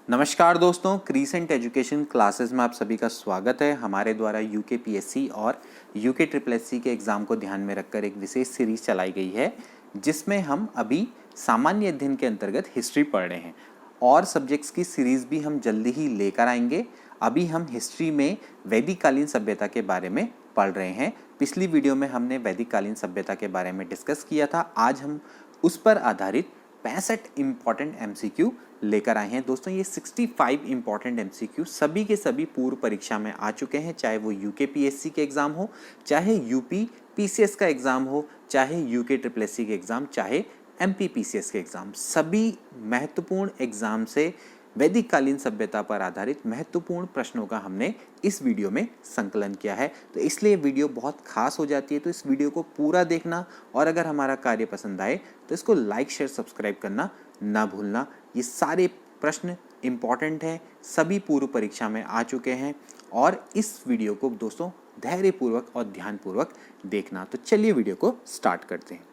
नमस्कार दोस्तों, crescent education classes में आप सभी का स्वागत है। हमारे द्वारा यूके पीएससी और यूके ट्रिपल एससी के एग्ज़ाम को ध्यान में रखकर एक विशेष सीरीज चलाई गई है, जिसमें हम अभी सामान्य अध्ययन के अंतर्गत हिस्ट्री पढ़ रहे हैं और सब्जेक्ट्स की सीरीज़ भी हम जल्दी ही लेकर आएंगे। अभी हम हिस्ट्री में वैदिक कालीन सभ्यता के बारे में पढ़ रहे हैं। पिछली वीडियो में हमने वैदिक कालीन सभ्यता के बारे में डिस्कस किया था। आज हम उस पर आधारित 65 इंपॉर्टेंट एमसीक्यू लेकर आए हैं। दोस्तों, ये 65 इंपॉर्टेंट एमसीक्यू सभी के सभी पूर्व परीक्षा में आ चुके हैं, चाहे वो यूके पीएससी के एग्ज़ाम हो, चाहे यूपी पीसीएस का एग्ज़ाम हो, चाहे यूके ट्रिपल एससी के एग्ज़ाम, चाहे एमपी पीसीएस के एग्ज़ाम। सभी महत्वपूर्ण एग्ज़ाम से वैदिक कालीन सभ्यता पर आधारित महत्वपूर्ण प्रश्नों का हमने इस वीडियो में संकलन किया है। तो इसलिए वीडियो बहुत खास हो जाती है। तो इस वीडियो को पूरा देखना और अगर हमारा कार्य पसंद आए तो इसको लाइक शेयर सब्सक्राइब करना ना भूलना। ये सारे प्रश्न इम्पॉर्टेंट हैं, सभी पूर्व परीक्षा में आ चुके हैं और इस वीडियो को दोस्तों धैर्यपूर्वक और ध्यानपूर्वक देखना। तो चलिए वीडियो को स्टार्ट करते हैं।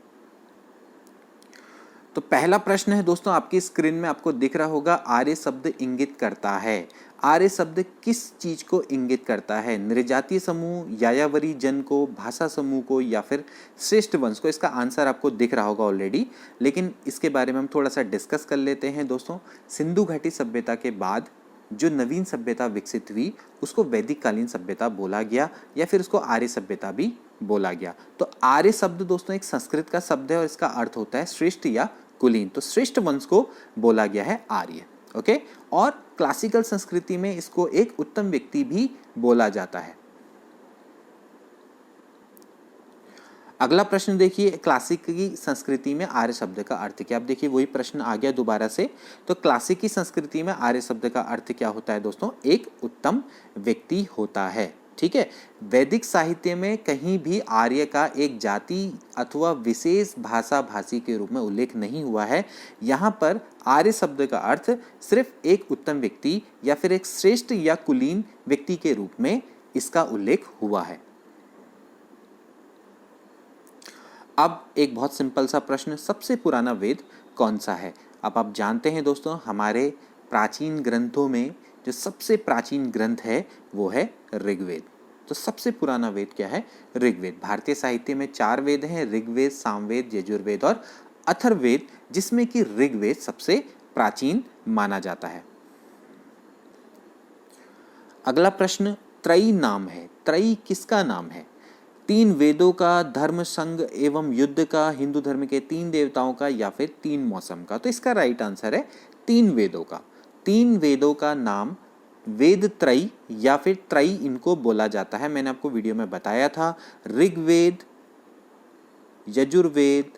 तो पहला प्रश्न है दोस्तों, आपकी स्क्रीन में आपको दिख रहा होगा, आर्य शब्द इंगित करता है। आर्य शब्द किस चीज को इंगित करता है? नृजातीय समूह, यायावरी जन को, भाषा समूह को, या फिर श्रेष्ठ वंश को? इसका आंसर आपको दिख रहा होगा ऑलरेडी, लेकिन इसके बारे में हम थोड़ा सा डिस्कस कर लेते हैं। दोस्तों, सिंधु घाटी सभ्यता के बाद जो नवीन सभ्यता विकसित हुई उसको वैदिक कालीन सभ्यता बोला गया या फिर उसको आर्य सभ्यता भी बोला गया। तो आर्य शब्द दोस्तों एक संस्कृत का शब्द है और इसका अर्थ होता है श्रेष्ठ या कुलीन। तो श्रेष्ठ वंश को बोला गया है आर्य। ओके, और क्लासिकल संस्कृति में इसको एक उत्तम व्यक्ति भी बोला जाता है। अगला प्रश्न देखिए, क्लासिकी संस्कृति में आर्य शब्द का अर्थ क्या? अब देखिए वही प्रश्न आ गया दोबारा से। तो क्लासिकी संस्कृति में आर्य शब्द का अर्थ क्या होता है दोस्तों? एक उत्तम व्यक्ति होता है। ठीक है, वैदिक साहित्य में कहीं भी आर्य का एक जाति अथवा विशेष भाषा भाषी के रूप में उल्लेख नहीं हुआ है। यहाँ पर आर्य शब्द का अर्थ सिर्फ एक उत्तम व्यक्ति या फिर एक श्रेष्ठ या कुलीन व्यक्ति के रूप में इसका उल्लेख हुआ है। अब एक बहुत सिंपल सा प्रश्न, सबसे पुराना वेद कौन सा है? अब आप जानते हैं दोस्तों, हमारे प्राचीन ग्रंथों में जो सबसे प्राचीन ग्रंथ है वो है ऋग्वेद। तो सबसे पुराना वेद क्या है? ऋग्वेद। भारतीय साहित्य में 4 वेद हैं, ऋग्वेद, सामवेद, यजुर्वेद और अथर्ववेद, जिसमें कि ऋग्वेद सबसे प्राचीन माना जाता है। अगला प्रश्न, त्रयी नाम है। त्रयी किसका नाम है? 3 वेदों का, धर्म, संघ एवं युद्ध का, हिंदू धर्म के 3 देवताओं का, या फिर 3 मौसम का? तो इसका राइट आंसर है 3 वेदों का। 3 वेदों का नाम वेद त्रयी या फिर त्रयी इनको बोला जाता है। मैंने आपको वीडियो में बताया था, ऋग्वेद, यजुर्वेद,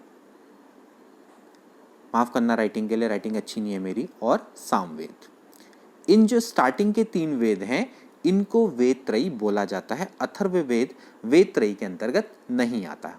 माफ करना राइटिंग के लिए, राइटिंग अच्छी नहीं है मेरी, और सामवेद। इन जो स्टार्टिंग के 3 वेद हैं इनको वेद त्रयी बोला जाता है। अथर्ववेद वेद त्रयी के अंतर्गत नहीं आता।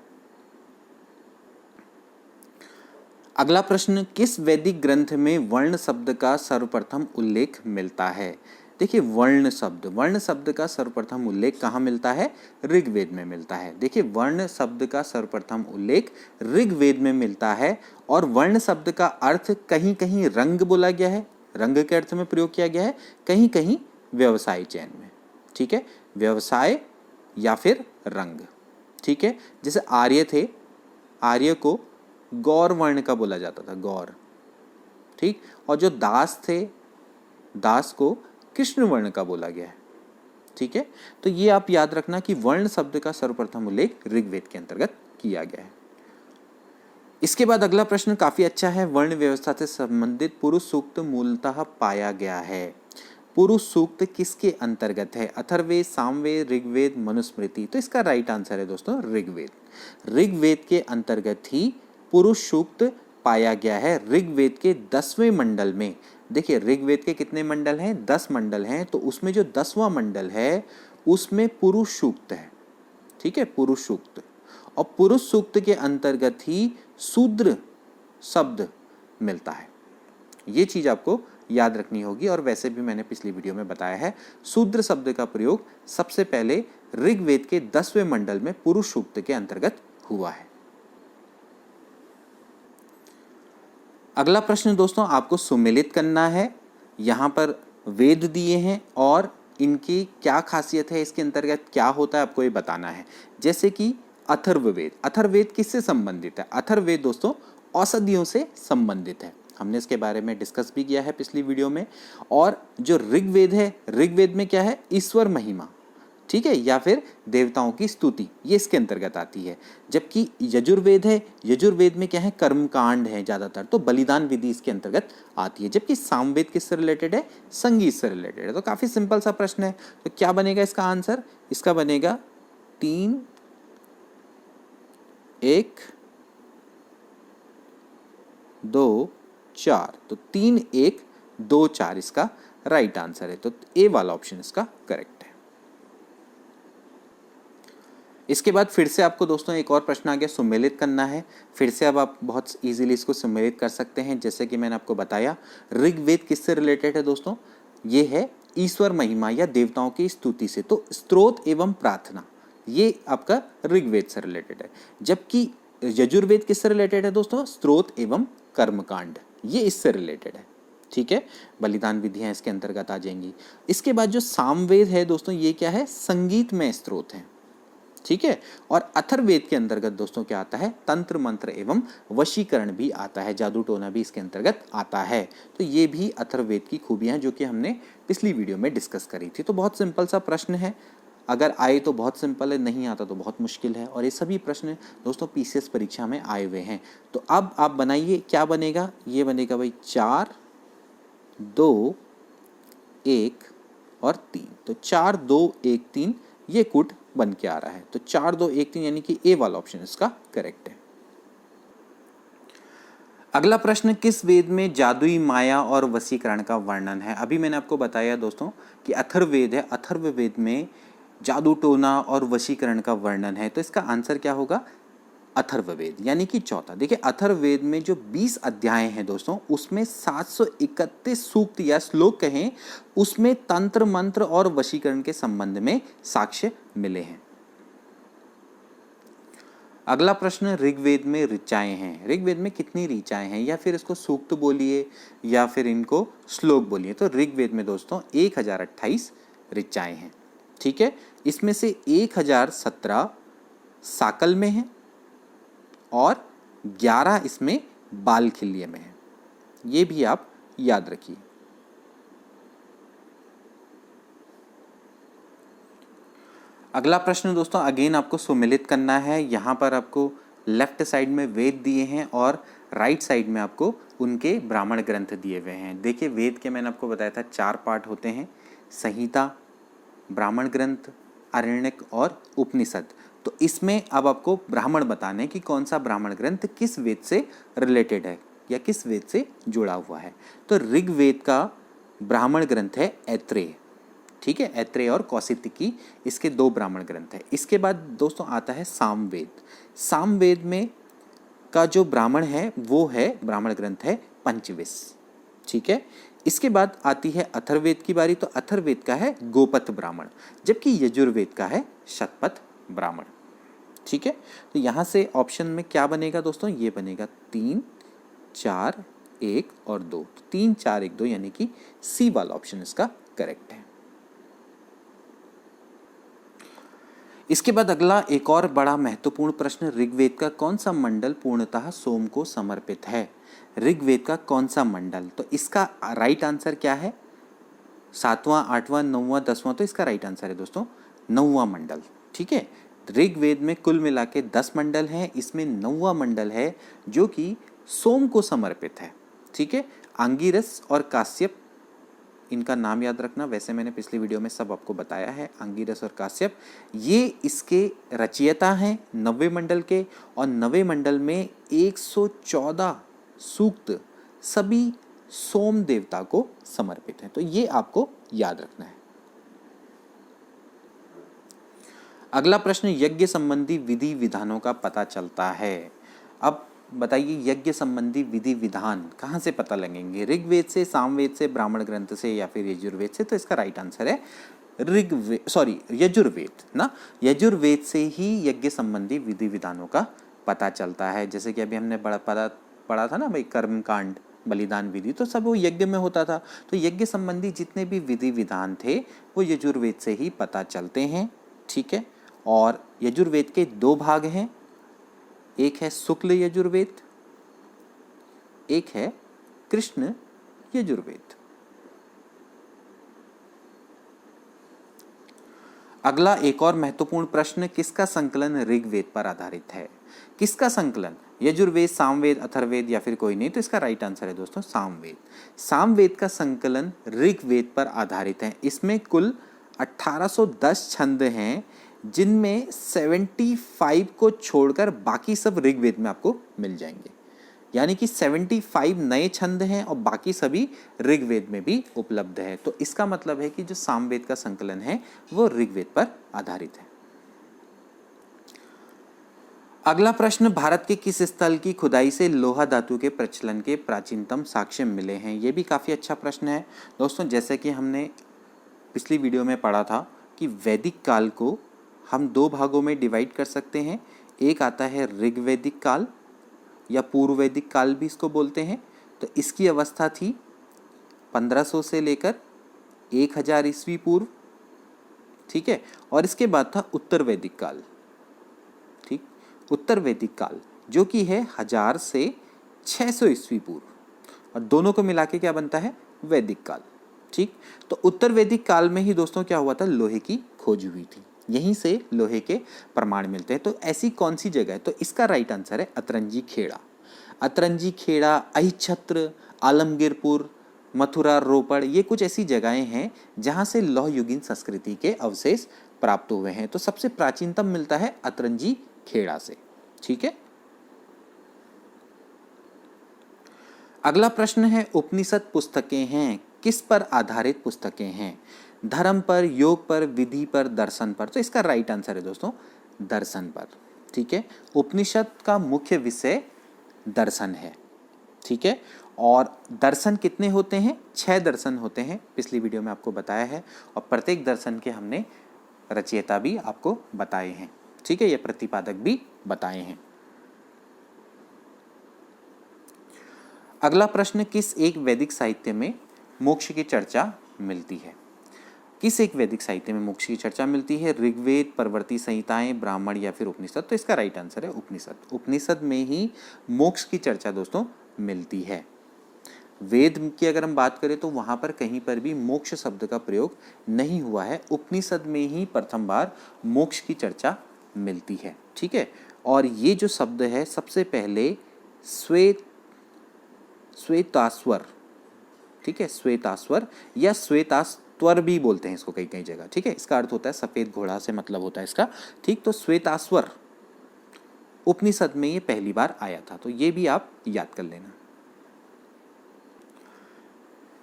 अगला प्रश्न, किस वैदिक ग्रंथ में वर्ण शब्द का सर्वप्रथम उल्लेख मिलता है? देखिए वर्ण शब्द का सर्वप्रथम उल्लेख कहाँ मिलता है? ऋग्वेद में मिलता है। देखिए वर्ण शब्द का सर्वप्रथम उल्लेख ऋग्वेद में मिलता है और वर्ण शब्द का अर्थ कहीं कहीं रंग बोला गया है, रंग के अर्थ में प्रयोग किया गया है, कहीं कहीं व्यवसाय चयन में। ठीक है, व्यवसाय या फिर रंग। ठीक है, जैसे आर्य थे, आर्य को गौर वर्ण का बोला जाता था, गौर। ठीक, और जो दास थे, दास को कृष्ण वर्ण का बोला गया है। ठीक है, तो ये आप याद रखना कि वर्ण शब्द का सर्वप्रथम उल्लेख ऋग्वेद के अंतर्गत किया गया है। इसके बाद अगला प्रश्न काफी अच्छा है, वर्ण व्यवस्था से संबंधित पुरुष सूक्त मूलतः पाया गया है। पुरुष सूक्त किसके अंतर्गत है? अथर्ववेद, सामवेद, ऋग्वेद, मनुस्मृति? तो इसका राइट आंसर है दोस्तों ऋग्वेद। ऋग्वेद के अंतर्गत ही पुरुष सूक्त पाया गया है। ऋग्वेद के 10वें मंडल में, देखिए ऋग्वेद के कितने मंडल हैं? 10 मंडल हैं। तो उसमें जो 10वां मंडल है उसमें पुरुष सूक्त है। ठीक है, पुरुष सूक्त। और पुरुष सूक्त के अंतर्गत ही शूद्र शब्द मिलता है। ये चीज आपको याद रखनी होगी। और वैसे भी मैंने पिछली वीडियो में बताया है, शूद्र शब्द का प्रयोग सबसे पहले ऋग्वेद के 10वें मंडल में पुरुष सूक्त के अंतर्गत हुआ है। अगला प्रश्न दोस्तों आपको सुमेलित करना है यहाँ पर वेद दिए हैं और इनकी क्या खासियत है, इसके अंतर्गत क्या होता है आपको ये बताना है। जैसे कि अथर्ववेद, अथर्ववेद किससे संबंधित है? अथर्ववेद दोस्तों औषधियों से संबंधित है, हमने इसके बारे में डिस्कस भी किया है पिछली वीडियो में। और जो ऋग्वेद है, ऋग्वेद में क्या है? ईश्वर महिमा, ठीक है, या फिर देवताओं की स्तुति, ये इसके अंतर्गत आती है। जबकि यजुर्वेद है, यजुर्वेद में क्या है? कर्मकांड है ज़्यादातर, तो बलिदान विधि इसके अंतर्गत आती है। जबकि सामवेद किससे रिलेटेड है? संगीत से रिलेटेड है। तो काफ़ी सिंपल सा प्रश्न है। तो क्या बनेगा इसका आंसर? इसका बनेगा 3, 1, 2, 4। तो 3, 1, 2, 4 इसका राइट आंसर है। तो ए वाला ऑप्शन इसका करेक्ट है। इसके बाद फिर से आपको दोस्तों एक और प्रश्न आ गया, सुमेलित करना है। फिर से अब आप बहुत इजीली इसको सुमेलित कर सकते हैं। जैसे कि मैंने आपको बताया, ऋग्वेद किससे रिलेटेड है दोस्तों? ये है ईश्वर महिमा या देवताओं की स्तुति से। तो स्तोत्र एवं प्रार्थना ये आपका ऋग्वेद से रिलेटेड है। जबकि यजुर्वेद किससे रिलेटेड है दोस्तों? स्तोत्र एवं कर्मकांड, ये इससे रिलेटेड है, ठीक है। बलिदान विधियां इसके अंतर्गत आ जाएंगी। इसके बाद जो सामवेद है दोस्तों, ये क्या है? संगीत में स्तोत्र है, ठीक है। और अथर्ववेद के अंतर्गत दोस्तों क्या आता है? तंत्र मंत्र एवं वशीकरण भी आता है, जादू टोना भी इसके अंतर्गत आता है। तो ये भी अथर्ववेद की खूबियां हैं जो कि हमने पिछली वीडियो में डिस्कस करी थी। तो बहुत सिंपल सा प्रश्न है, अगर आए तो बहुत सिंपल है, नहीं आता तो बहुत मुश्किल है। और ये सभी प्रश्न दोस्तों पीसीएस परीक्षा में आए हुए हैं। तो अब आप बनाइए, क्या बनेगा? ये बनेगा भाई 4, 2, 1 और 3। तो 4, 2, 1, 3 ये कूट बन के आ रहा है। तो 4, 2, 1, 3 यानी कि ए वाला ऑप्शन इसका करेक्ट है। अगला प्रश्न, किस वेद में जादुई माया और वशीकरण का वर्णन है? अभी मैंने आपको बताया दोस्तों कि अथर्ववेद है, अथर्ववेद में जादू टोना और वशीकरण का वर्णन है। तो इसका आंसर क्या होगा? अथर्ववेद यानी कि चौथा। देखिए अथर्ववेद में जो 20 अध्याय हैं दोस्तों, उसमें 731 सूक्त या श्लोक कहें, उसमें तंत्र मंत्र और वशीकरण के संबंध में साक्ष्य मिले हैं। अगला प्रश्न, ऋग्वेद में ऋचाएं हैं। ऋग्वेद में कितनी ऋचाएं हैं? या फिर इसको सूक्त बोलिए या फिर इनको श्लोक बोलिए। तो ऋग्वेद में दोस्तों 1028 ऋचाएं हैं, ठीक है। इसमें से 1017 साकल में है और 11 इसमें बालखिल्य में है। ये भी आप याद रखिए। अगला प्रश्न दोस्तों अगेन आपको सुमेलित करना है। यहाँ पर आपको लेफ्ट साइड में वेद दिए हैं और राइट साइड में आपको उनके ब्राह्मण ग्रंथ दिए हुए हैं। देखिए वेद के मैंने आपको बताया था 4 पार्ट होते हैं, संहिता, ब्राह्मण ग्रंथ, आरण्यक और उपनिषद। तो इसमें अब आपको ब्राह्मण बताने कि कौन सा ब्राह्मण ग्रंथ किस वेद से रिलेटेड है या किस वेद से जुड़ा हुआ है। तो ऋग्वेद का ब्राह्मण ग्रंथ है ऐत्रेय, ठीक है। ऐत्रेय और कौशिकी इसके 2 ब्राह्मण ग्रंथ है। इसके बाद दोस्तों आता है सामवेद। सामवेद में का जो ब्राह्मण है वो है ब्राह्मण ग्रंथ है पंचविश, ठीक है। इसके बाद आती है अथर्ववेद की बारी। तो अथर्ववेद का है गोपथ ब्राह्मण, जबकि यजुर्वेद का है शतपथ ब्राह्मण, ठीक है। तो यहाँ से ऑप्शन में क्या बनेगा दोस्तों? ये बनेगा 3, 4, 1 और 2। 3, 4, 1, 2 यानी कि सी वाला ऑप्शन इसका करेक्ट है। इसके बाद अगला एक और बड़ा महत्वपूर्ण प्रश्न, ऋग्वेद का कौन सा मंडल पूर्णतः सोम को समर्पित है? ऋग्वेद का कौन सा मंडल? तो इसका राइट आंसर क्या है? 7वां, 8वां, 9वां, 10वां। तो इसका राइट आंसर है दोस्तों 9वां मंडल, ठीक है। ऋग्वेद में कुल मिला के 10 मंडल हैं, इसमें 9वां मंडल है जो कि सोम को समर्पित है, ठीक है। अंगिरस और काश्यप, इनका नाम याद रखना, वैसे मैंने पिछली वीडियो में सब आपको बताया है। अंगिरस और काश्यप ये इसके रचयिता हैं 90 मंडल के, और 90 मंडल में 114 सूक्त सभी सोम देवता को समर्पित हैं। तो ये आपको याद रखना है। अगला प्रश्न, यज्ञ संबंधी विधि विधानों का पता चलता है। अब बताइए यज्ञ संबंधी विधि विधान कहाँ से पता लगेंगे? ऋग्वेद से, सामवेद से, ब्राह्मण ग्रंथ से या फिर यजुर्वेद से? तो इसका राइट आंसर है यजुर्वेद ना। यजुर्वेद से ही यज्ञ संबंधी विधि विधानों का पता चलता है। जैसे कि अभी हमने पढ़ा था ना भाई कर्मकांड, बलिदान विधि, तो सब वो यज्ञ में होता था। तो यज्ञ संबंधी जितने भी विधि विधान थे वो यजुर्वेद से ही पता चलते हैं, ठीक है। और यजुर्वेद के 2 भाग हैं, एक है शुक्ल यजुर्वेद, एक है कृष्ण यजुर्वेद। अगला एक और महत्वपूर्ण प्रश्न, किसका संकलन ऋग्वेद पर आधारित है? किसका संकलन? यजुर्वेद, सामवेद, अथर्ववेद या फिर कोई नहीं? तो इसका राइट आंसर है दोस्तों सामवेद। सामवेद का संकलन ऋग्वेद पर आधारित है। इसमें कुल 1810 छंद हैं, जिनमें 75 को छोड़कर बाकी सब ऋग्वेद में आपको मिल जाएंगे। यानी कि 75 नए छंद हैं और बाकी सभी ऋग्वेद में भी उपलब्ध है। तो इसका मतलब है कि जो सामवेद का संकलन है वो ऋग्वेद पर आधारित है। अगला प्रश्न, भारत के किस स्थल की खुदाई से लोहा धातु के प्रचलन के प्राचीनतम साक्ष्य मिले हैं? ये भी काफ़ी अच्छा प्रश्न है दोस्तों। जैसे कि हमने पिछली वीडियो में पढ़ा था कि वैदिक काल को हम 2 भागों में डिवाइड कर सकते हैं। एक आता है ऋग्वैदिक काल या पूर्व वैदिक काल भी इसको बोलते हैं। तो इसकी अवस्था थी 1500 से लेकर 1000 ईस्वी पूर्व, ठीक है। और इसके बाद था उत्तर वैदिक काल, ठीक। उत्तर वैदिक काल जो कि है 1000 से 600 ईस्वी पूर्व, और दोनों को मिला के क्या बनता है? वैदिक काल, ठीक। तो उत्तर वैदिक काल में ही दोस्तों क्या हुआ था? लोहे की खोज हुई थी, यहीं से लोहे के प्रमाण मिलते हैं। तो ऐसी कौन सी जगह है? तो इसका राइट आंसर है अतरंजी खेड़ा। अतरंजी खेड़ा, अहिछत्र, आलमगीरपुर, मथुरा, रोपड़, ये कुछ ऐसी जगहें हैं जहां से लौह युगीन संस्कृति के अवशेष प्राप्त हुए हैं। तो सबसे प्राचीनतम मिलता है अतरंजी खेड़ा से, ठीक है। अगला प्रश्न है, उपनिषद पुस्तकें हैं, किस पर आधारित पुस्तकें हैं? धर्म पर, योग पर, विधि पर, दर्शन पर? तो इसका राइट आंसर है दोस्तों दर्शन पर, ठीक है। उपनिषद का मुख्य विषय दर्शन है, ठीक है। और दर्शन कितने होते हैं? 6 दर्शन होते हैं, पिछली वीडियो में आपको बताया है। और प्रत्येक दर्शन के हमने रचयिता भी आपको बताए हैं, ठीक है, ये प्रतिपादक भी बताए हैं। अगला प्रश्न, किस एक वैदिक साहित्य में मोक्ष की चर्चा मिलती है? किस एक वैदिक साहित्य में मोक्ष की चर्चा मिलती है? ऋग्वेद, परवर्ती संहिताएं, ब्राह्मण या फिर उपनिषद? तो इसका राइट आंसर है उपनिषद। उपनिषद में ही मोक्ष की चर्चा दोस्तों मिलती है। वेद की अगर हम बात करें तो वहां पर कहीं पर भी मोक्ष शब्द का प्रयोग नहीं हुआ है। उपनिषद में ही प्रथम बार मोक्ष की चर्चा मिलती है, ठीक है। और ये जो शब्द है सबसे पहले श्वेताश्वर, ठीक है, श्वेताश्वर या श्वेताश्वर भी बोलते हैं इसको कई कई जगह, ठीक है। इसका अर्थ होता है सफेद घोड़ा से मतलब होता है इसका, ठीक। तो श्वेताश्वर उपनिषद में ये पहली बार आया था, तो ये भी आप याद कर लेना।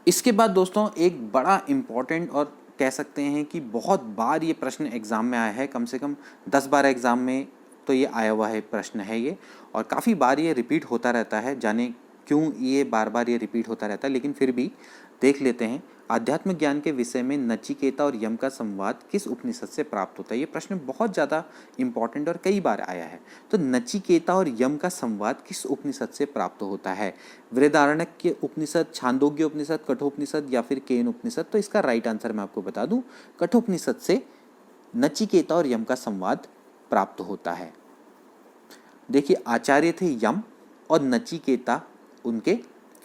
इसके बाद दोस्तों एक बड़ा इंपॉर्टेंट और कह सकते हैं कि बहुत बार ये प्रश्न एग्जाम में आया है, कम से कम 10-12 एग्जाम में तो ये आया हुआ है प्रश्न है ये, और काफ़ी बार ये रिपीट होता रहता है। जाने क्यों ये बार बार ये रिपीट होता रहता है, लेकिन फिर भी देख लेते हैं। आध्यात्म ज्ञान के विषय में नचिकेता और यम का संवाद किस उपनिषद से प्राप्त होता है? ये प्रश्न बहुत ज़्यादा इंपॉर्टेंट और कई बार आया है। तो नचिकेता और यम का संवाद किस उपनिषद से प्राप्त होता है? बृहदारण्यक उपनिषद, छांदोग्य उपनिषद, कठोपनिषद या फिर केन उपनिषद? तो इसका राइट आंसर मैं आपको बता दूं, कठोपनिषद से नचिकेता और यम का संवाद प्राप्त होता है। देखिए, आचार्य थे यम और नचिकेता उनके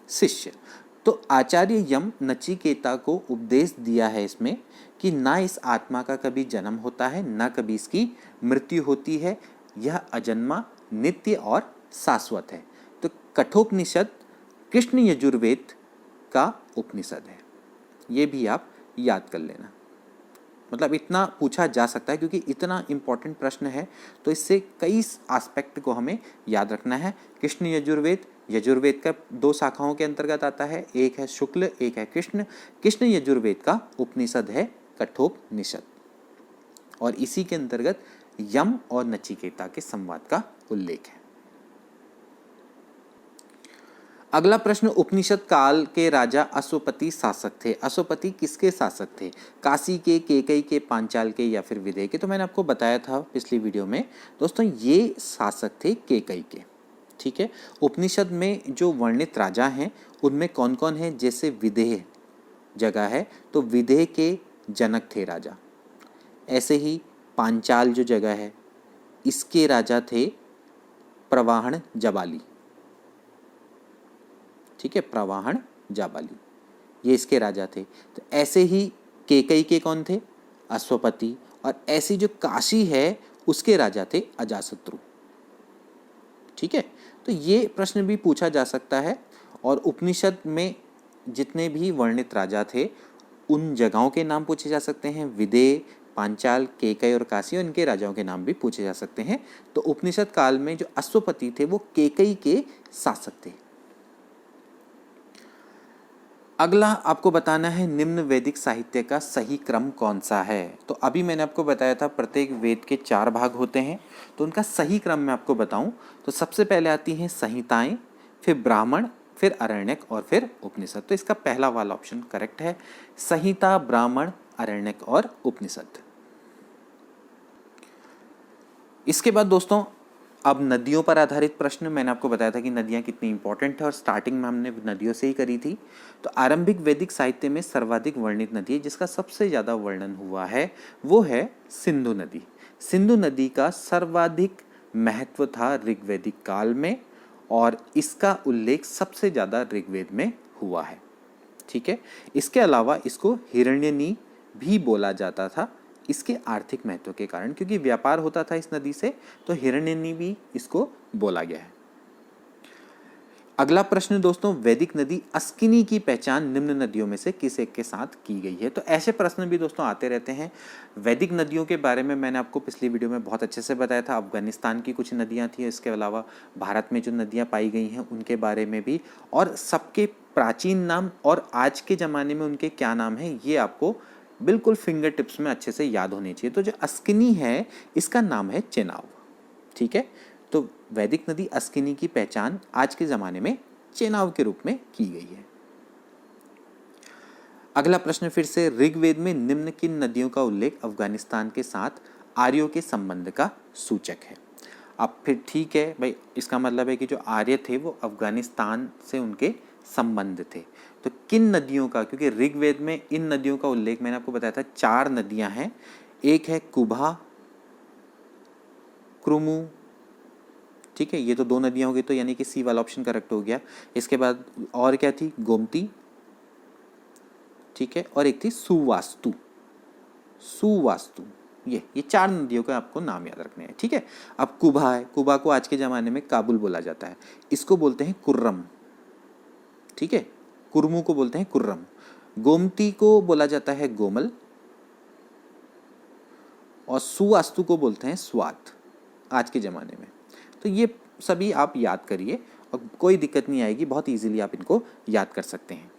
शिष्य। तो आचार्य यम नचिकेता को उपदेश दिया है इसमें कि ना इस आत्मा का कभी जन्म होता है, ना कभी इसकी मृत्यु होती है, यह अजन्मा, नित्य और शाश्वत है। तो कठोपनिषद कृष्ण यजुर्वेद का उपनिषद है, ये भी आप याद कर लेना। मतलब इतना पूछा जा सकता है क्योंकि इतना इम्पोर्टेंट प्रश्न है, तो इससे कई एस्पेक्ट को हमें याद रखना है। कृष्ण यजुर्वेद, यजुर्वेद का 2 शाखाओं के अंतर्गत आता है, एक है शुक्ल, एक है कृष्ण। कृष्ण यजुर्वेद का उपनिषद है कठोपनिषद, और इसी के अंतर्गत यम और नचिकेता के संवाद का उल्लेख है। अगला प्रश्न, उपनिषद काल के राजा अश्वपति शासक थे। अश्वपति किसके शासक थे? काशी के, केकई के, पांचाल के या फिर विदेह के? तो मैंने आपको बताया था पिछली वीडियो में दोस्तों, ये शासक थे केकई के, ठीक है। उपनिषद में जो वर्णित राजा हैं उनमें कौन कौन है, जैसे विदेह जगह है तो विदेह के जनक थे राजा। ऐसे ही पांचाल जो जगह है इसके राजा थे प्रवाहण जाबाली, ठीक है, प्रवाहण जाबाली ये इसके राजा थे। तो ऐसे ही केकई के कौन थे, अश्वपति। और ऐसी जो काशी है उसके राजा थे अजातशत्रु, ठीक है। तो ये प्रश्न भी पूछा जा सकता है। और उपनिषद में जितने भी वर्णित राजा थे उन जगहों के नाम पूछे जा सकते हैं, विदेह, पांचाल, केकई और काशी, और इनके राजाओं के नाम भी पूछे जा सकते हैं। तो उपनिषद काल में जो अश्वपति थे वो केकई के शासक थे। अगला आपको बताना है निम्न वैदिक साहित्य का सही क्रम कौन सा है। तो अभी मैंने आपको बताया था प्रत्येक वेद के 4 भाग होते हैं, तो उनका सही क्रम मैं आपको बताऊं तो सबसे पहले आती हैं संहिताएं, फिर ब्राह्मण, फिर अरण्यक और फिर उपनिषद। तो इसका पहला वाला ऑप्शन करेक्ट है, संहिता, ब्राह्मण, अरण्यक और उपनिषद। इसके बाद दोस्तों अब नदियों पर आधारित प्रश्न। मैंने आपको बताया था कि नदियाँ कितनी इंपॉर्टेंट है और स्टार्टिंग में हमने नदियों से ही करी थी। तो आरंभिक वैदिक साहित्य में सर्वाधिक वर्णित नदी जिसका सबसे ज़्यादा वर्णन हुआ है वो है सिंधु नदी। सिंधु नदी का सर्वाधिक महत्व था ऋग्वैदिक काल में और इसका उल्लेख सबसे ज़्यादा ऋग्वेद में हुआ है, ठीक है। इसके अलावा इसको हिरण्यनी भी बोला जाता था इसके आर्थिक महत्व के कारण, क्योंकि व्यापार होता था इस नदी से, तो हिरण्यनी भी इसको बोला गया है। अगला प्रश्न दोस्तों, वैदिक नदी अस्किनी की पहचान निम्न नदियों में से किस एक के साथ की गई है। तो ऐसे प्रश्न भी दोस्तों आते रहते हैं। वैदिक नदियों के बारे में मैंने आपको पिछली वीडियो में बहुत अच्छे से बताया था। अफगानिस्तान की कुछ नदियां थी, इसके अलावा भारत में जो नदियां पाई गई हैं उनके बारे में भी, और सबके प्राचीन नाम और आज के ज़माने में उनके क्या नाम हैं ये आपको बिल्कुल फिंगर टिप्स में अच्छे से याद होनी चाहिए। तो जो अस्किनी है इसका नाम है चेनाब, ठीक है। तो वैदिक नदी अस्किनी की पहचान आज के ज़माने में चेनाब के रूप में की गई है। अगला प्रश्न फिर से, ऋग्वेद में निम्न किन नदियों का उल्लेख अफगानिस्तान के साथ आर्यों के संबंध का सूचक है। अब फिर ठीक है भाई, इसका मतलब है कि जो आर्य थे वो अफगानिस्तान से उनके संबंध थे। तो किन नदियों का, क्योंकि ऋग्वेद में इन नदियों का उल्लेख मैंने आपको बताया था 4 नदियां हैं। एक है कुभा, क्रुमु, ठीक है, ये तो 2 नदियां हो गई, तो यानी कि सी वाला ऑप्शन करेक्ट हो गया। इसके बाद और क्या थी, गोमती, ठीक है, और एक थी सुवास्तु। सुवास्तु ये 4 नदियों का आपको नाम याद रखने हैं, ठीक है। अब कुभा है, कुभा को आज के ज़माने में काबुल बोला जाता है, इसको बोलते हैं कुर्रम, ठीक है। कुर्मू को बोलते हैं कुर्रम। गोमती को बोला जाता है गोमल और सुवास्तु को बोलते हैं स्वात आज के ज़माने में। तो ये सभी आप याद करिए और कोई दिक्कत नहीं आएगी, बहुत इजीली आप इनको याद कर सकते हैं।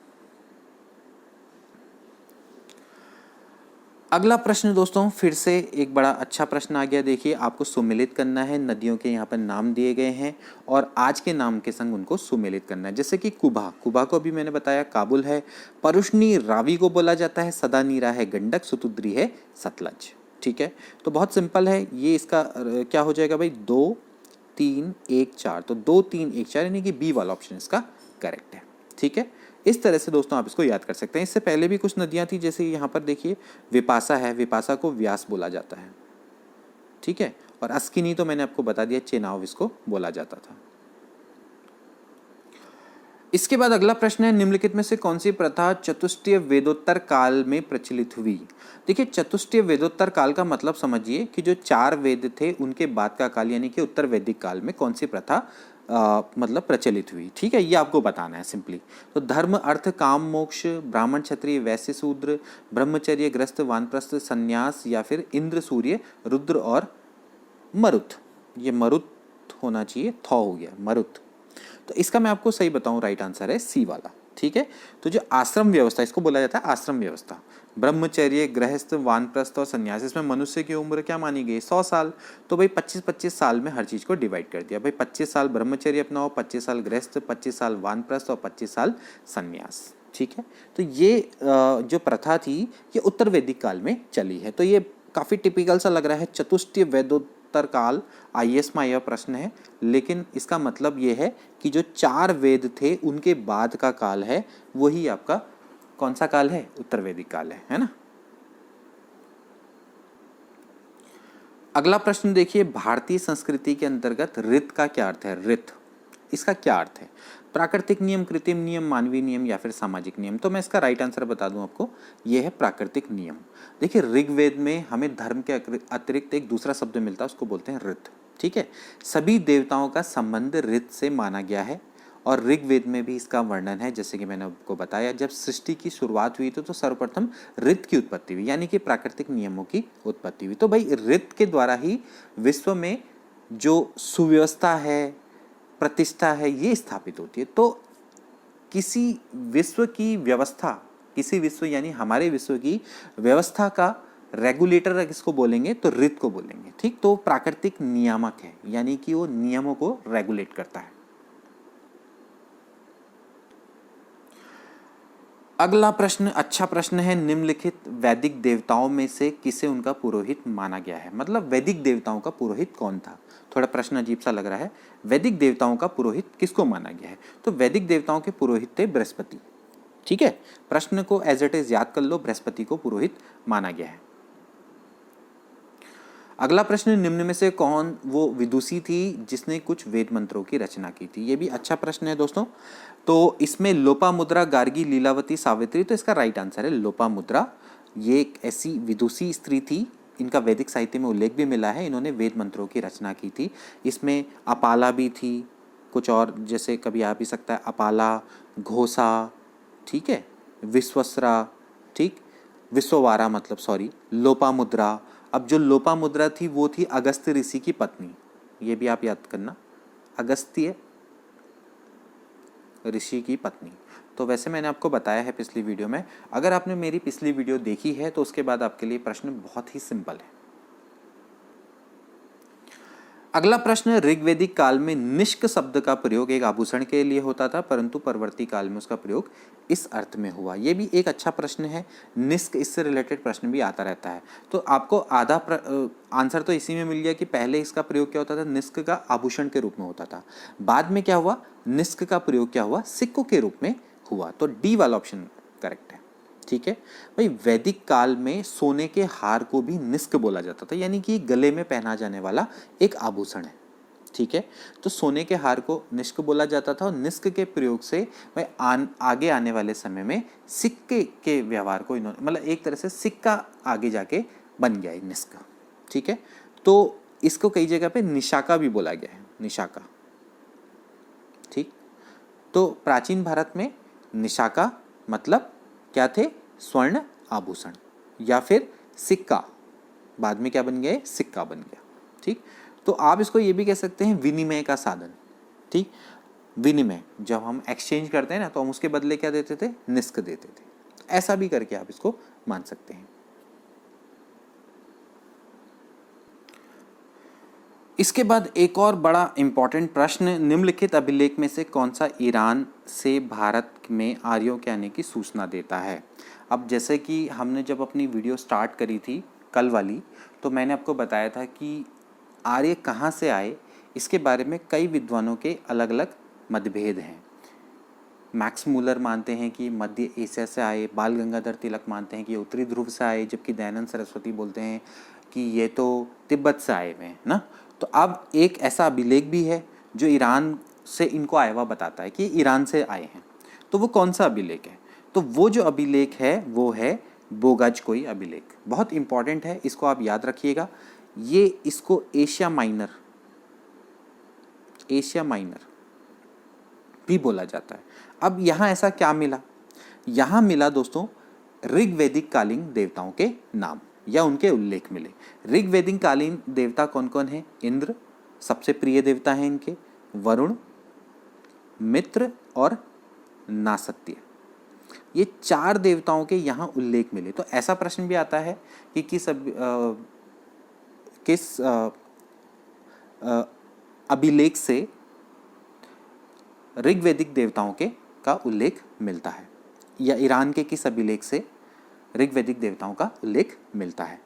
अगला प्रश्न दोस्तों फिर से एक बड़ा अच्छा प्रश्न आ गया। देखिए, आपको सुमेलित करना है, नदियों के यहाँ पर नाम दिए गए हैं और आज के नाम के संग उनको सुमेलित करना है। जैसे कि कुभा, कुभा को भी मैंने बताया काबुल है। परुष्णी रावी को बोला जाता है, सदानीरा है गंडक, सुतुद्री है सतलज, ठीक है। तो बहुत सिंपल है ये, इसका क्या हो जाएगा भाई, 2 3 1 4। तो 2 3 1 4 यानी कि बी वाला ऑप्शन इसका करेक्ट है, ठीक है। इस तरह से दोस्तों आप इसको याद कर सकते हैं। इससे पहले भी कुछ नदियां थी, जैसे यहाँ पर देखिए विपासा है, विपासा को व्यास बोला जाता है, ठीक है। और अस्किनी तो मैंने आपको बता दिया, चेनाब इसको बोला जाता था। इसके बाद अगला प्रश्न है, निम्नलिखित में से कौन सी प्रथा चतुष्टय वेदोत्तर काल में प्रचलित हुई। देखिए, चतुष्टय वेदोत्तर काल का मतलब समझिए कि जो 4 वेद थे उनके बाद का काल, यानी कि उत्तर वैदिक काल में कौन सी प्रथा मतलब प्रचलित हुई, ठीक है। ये आपको बताना है सिंपली। तो धर्म, अर्थ, काम, मोक्ष, ब्राह्मण, क्षत्रिय, वैश्य, शूद्र, ब्रह्मचर्य, गृहस्थ, वानप्रस्थ, संन्यास, या फिर इंद्र, सूर्य, रुद्र और मरुत। ये मरुत होना चाहिए, थौ हो गया मरुत। तो इसका मैं आपको सही बताऊं, राइट आंसर है सी वाला, ठीक है। तो जो आश्रम व्यवस्था, इसको बोला जाता है आश्रम व्यवस्था, ब्रह्मचर्य, गृहस्थ, वानप्रस्थ और संन्यास, इसमें मनुष्य की उम्र क्या मानी गई, 100 साल। तो भाई 25-25 साल में हर चीज़ को डिवाइड कर दिया। भाई 25 साल ब्रह्मचर्य अपनाओ, 25 साल गृहस्थ, 25 साल वानप्रस्थ और 25 साल संन्यास, ठीक है। तो ये जो प्रथा थी ये उत्तर वैदिक काल में चली है। तो ये काफ़ी टिपिकल सा लग रहा है, चतुष्टय उत्तर काल IAS में आया प्रश्न है, लेकिन इसका मतलब ये है कि जो 4 वेद थे उनके बाद का काल है, वही आपका कौन सा काल है? उत्तर वैदिक काल है ना। अगला प्रश्न देखिए, भारतीय संस्कृति के अंतर्गत ऋत का क्या अर्थ है? ऋत, इसका क्या अर्थ है? प्राकृतिक नियम, कृत्रिम नियम, मानवीय नियम या फिर सामाजिक नियम? तो मैं इसका राइट आंसर बता दूं आपको, यह है प्राकृतिक नियम। देखिए ऋग्वेद में हमें धर्म के अतिरिक्त एक दूसरा शब्द मिलता है, उसको बोलते हैं ऋत। ठीक है, सभी देवताओं का संबंध ऋत से माना गया है और ऋग्वेद में भी इसका वर्णन है। जैसे कि मैंने आपको बताया, जब सृष्टि की शुरुआत हुई तो सर्वप्रथम ऋत की उत्पत्ति हुई, यानी कि प्राकृतिक नियमों की उत्पत्ति हुई। तो भाई ऋत के द्वारा ही विश्व में जो सुव्यवस्था है, प्रतिष्ठा है, ये स्थापित होती है। तो किसी विश्व की व्यवस्था, किसी विश्व यानी हमारे विश्व की व्यवस्था का रेगुलेटर किसको बोलेंगे? तो ऋत को बोलेंगे। ठीक, तो प्राकृतिक नियामक है, यानी कि वो नियमों को रेगुलेट करता है। अगला प्रश्न अच्छा प्रश्न है, निम्नलिखित वैदिक देवताओं में से किसे उनका पुरोहित माना गया है? मतलब वैदिक देवताओं का पुरोहित कौन था? थोड़ा प्रश्न अजीब सा लग रहा है। वैदिक देवताओं का पुरोहित किसको माना गया है? तो वैदिक देवताओं के पुरोहित थे बृहस्पति। ठीक है, प्रश्न को एज इट इज याद कर लो, बृहस्पति को पुरोहित माना गया है। अगला प्रश्न, निम्न में से कौन वो विदुषी थी जिसने कुछ वेद मंत्रों की रचना की थी? ये भी अच्छा प्रश्न है दोस्तों। तो इसमें लोपामुद्रा, गार्गी, लीलावती, सावित्री, तो इसका राइट आंसर है लोपामुद्रा। ये एक ऐसी विदुषी स्त्री थी, इनका वैदिक साहित्य में उल्लेख भी मिला है, इन्होंने वेद मंत्रों की रचना की थी। इसमें अपाला भी थी, कुछ और जैसे कभी आ भी सकता है अपाला, घोषा, ठीक है, विश्वस्रा, ठीक, विश्ववारा मतलब सॉरी, लोपामुद्रा। अब जो लोपामुद्रा थी वो थी अगस्त्य ऋषि की पत्नी, ये भी आप याद करना, अगस्त्य ऋषि की पत्नी। तो वैसे मैंने आपको बताया है पिछली वीडियो में, अगर आपने मेरी पिछली वीडियो देखी है तो उसके बाद आपके लिए प्रश्न बहुत ही सिंपल है। अगला प्रश्न, ऋग्वैदिक काल में निष्क शब्द का प्रयोग एक आभूषण के लिए होता था, परंतु परवर्ती काल में उसका प्रयोग इस अर्थ में हुआ। ये भी एक अच्छा प्रश्न है। निष्क, इससे रिलेटेड प्रश्न भी आता रहता है। तो आपको आधा आंसर तो इसी में मिल गया कि पहले इसका प्रयोग क्या होता था? निष्क का आभूषण के रूप में होता था। बाद में क्या हुआ? निष्क का प्रयोग क्या हुआ? सिक्कों के रूप में हुआ। तो डी वाला ऑप्शन करेक्ट है। ठीक है भाई, वैदिक काल में सोने के हार को भी निष्क बोला जाता था, यानी कि गले में पहना जाने वाला एक आभूषण है। ठीक है, तो सोने के हार को निष्क बोला जाता था और निष्क के प्रयोग से भाई आगे आने वाले समय में सिक्के के व्यवहार को इन्होंने, मतलब एक तरह से सिक्का आगे जाके बन गया है निष्क। ठीक है, तो इसको कई जगह पे निशाका भी बोला गया है, निशाका। ठीक, तो प्राचीन भारत में निशाका मतलब क्या थे? स्वर्ण आभूषण या फिर सिक्का। बाद में क्या बन गया? सिक्का बन गया। ठीक, तो आप इसको ये भी कह सकते हैं विनिमय का साधन। ठीक, विनिमय, जब हम एक्सचेंज करते हैं ना तो हम उसके बदले क्या देते थे? निष्क देते थे। ऐसा भी करके आप इसको मान सकते हैं। इसके बाद एक और बड़ा इंपॉर्टेंट प्रश्न, निम्नलिखित अभिलेख में से कौन सा ईरान से भारत में आर्यों के आने की सूचना देता है? अब जैसे कि हमने जब अपनी वीडियो स्टार्ट करी थी कल वाली, तो मैंने आपको बताया था कि आर्य कहाँ से आए, इसके बारे में कई विद्वानों के अलग अलग मतभेद हैं। मैक्स मूलर मानते हैं कि मध्य एशिया से आए, बाल गंगाधर तिलक मानते हैं कि उत्तरी ध्रुव से आए, जबकि दयानंद सरस्वती बोलते हैं कि ये तो तिब्बत से आए हुए हैं ना। तो अब एक ऐसा अभिलेख भी है जो ईरान से इनको आया हुआ बताता है कि ईरान से आए हैं। तो वो कौन सा अभिलेख है? तो वो जो अभिलेख है वो है बोगाजकोई अभिलेख। बहुत इंपॉर्टेंट है, इसको आप याद रखिएगा। ये इसको एशिया माइनर भी बोला जाता है। अब यहाँ ऐसा क्या मिला? यहाँ मिला दोस्तों ऋग्वैदिक कालीन देवताओं के नाम या उनके उल्लेख मिले। ऋग्वैदिक कालीन देवता कौन कौन है? इंद्र सबसे प्रिय देवता है इनके, वरुण, मित्र और नासत्य, ये 4 देवताओं के यहाँ उल्लेख मिले। तो ऐसा प्रश्न भी आता है कि किस अभिलेख से ऋग्वैदिक देवताओं के का उल्लेख मिलता है, या ईरान के किस अभिलेख से ऋग्वैदिक देवताओं का उल्लेख मिलता है।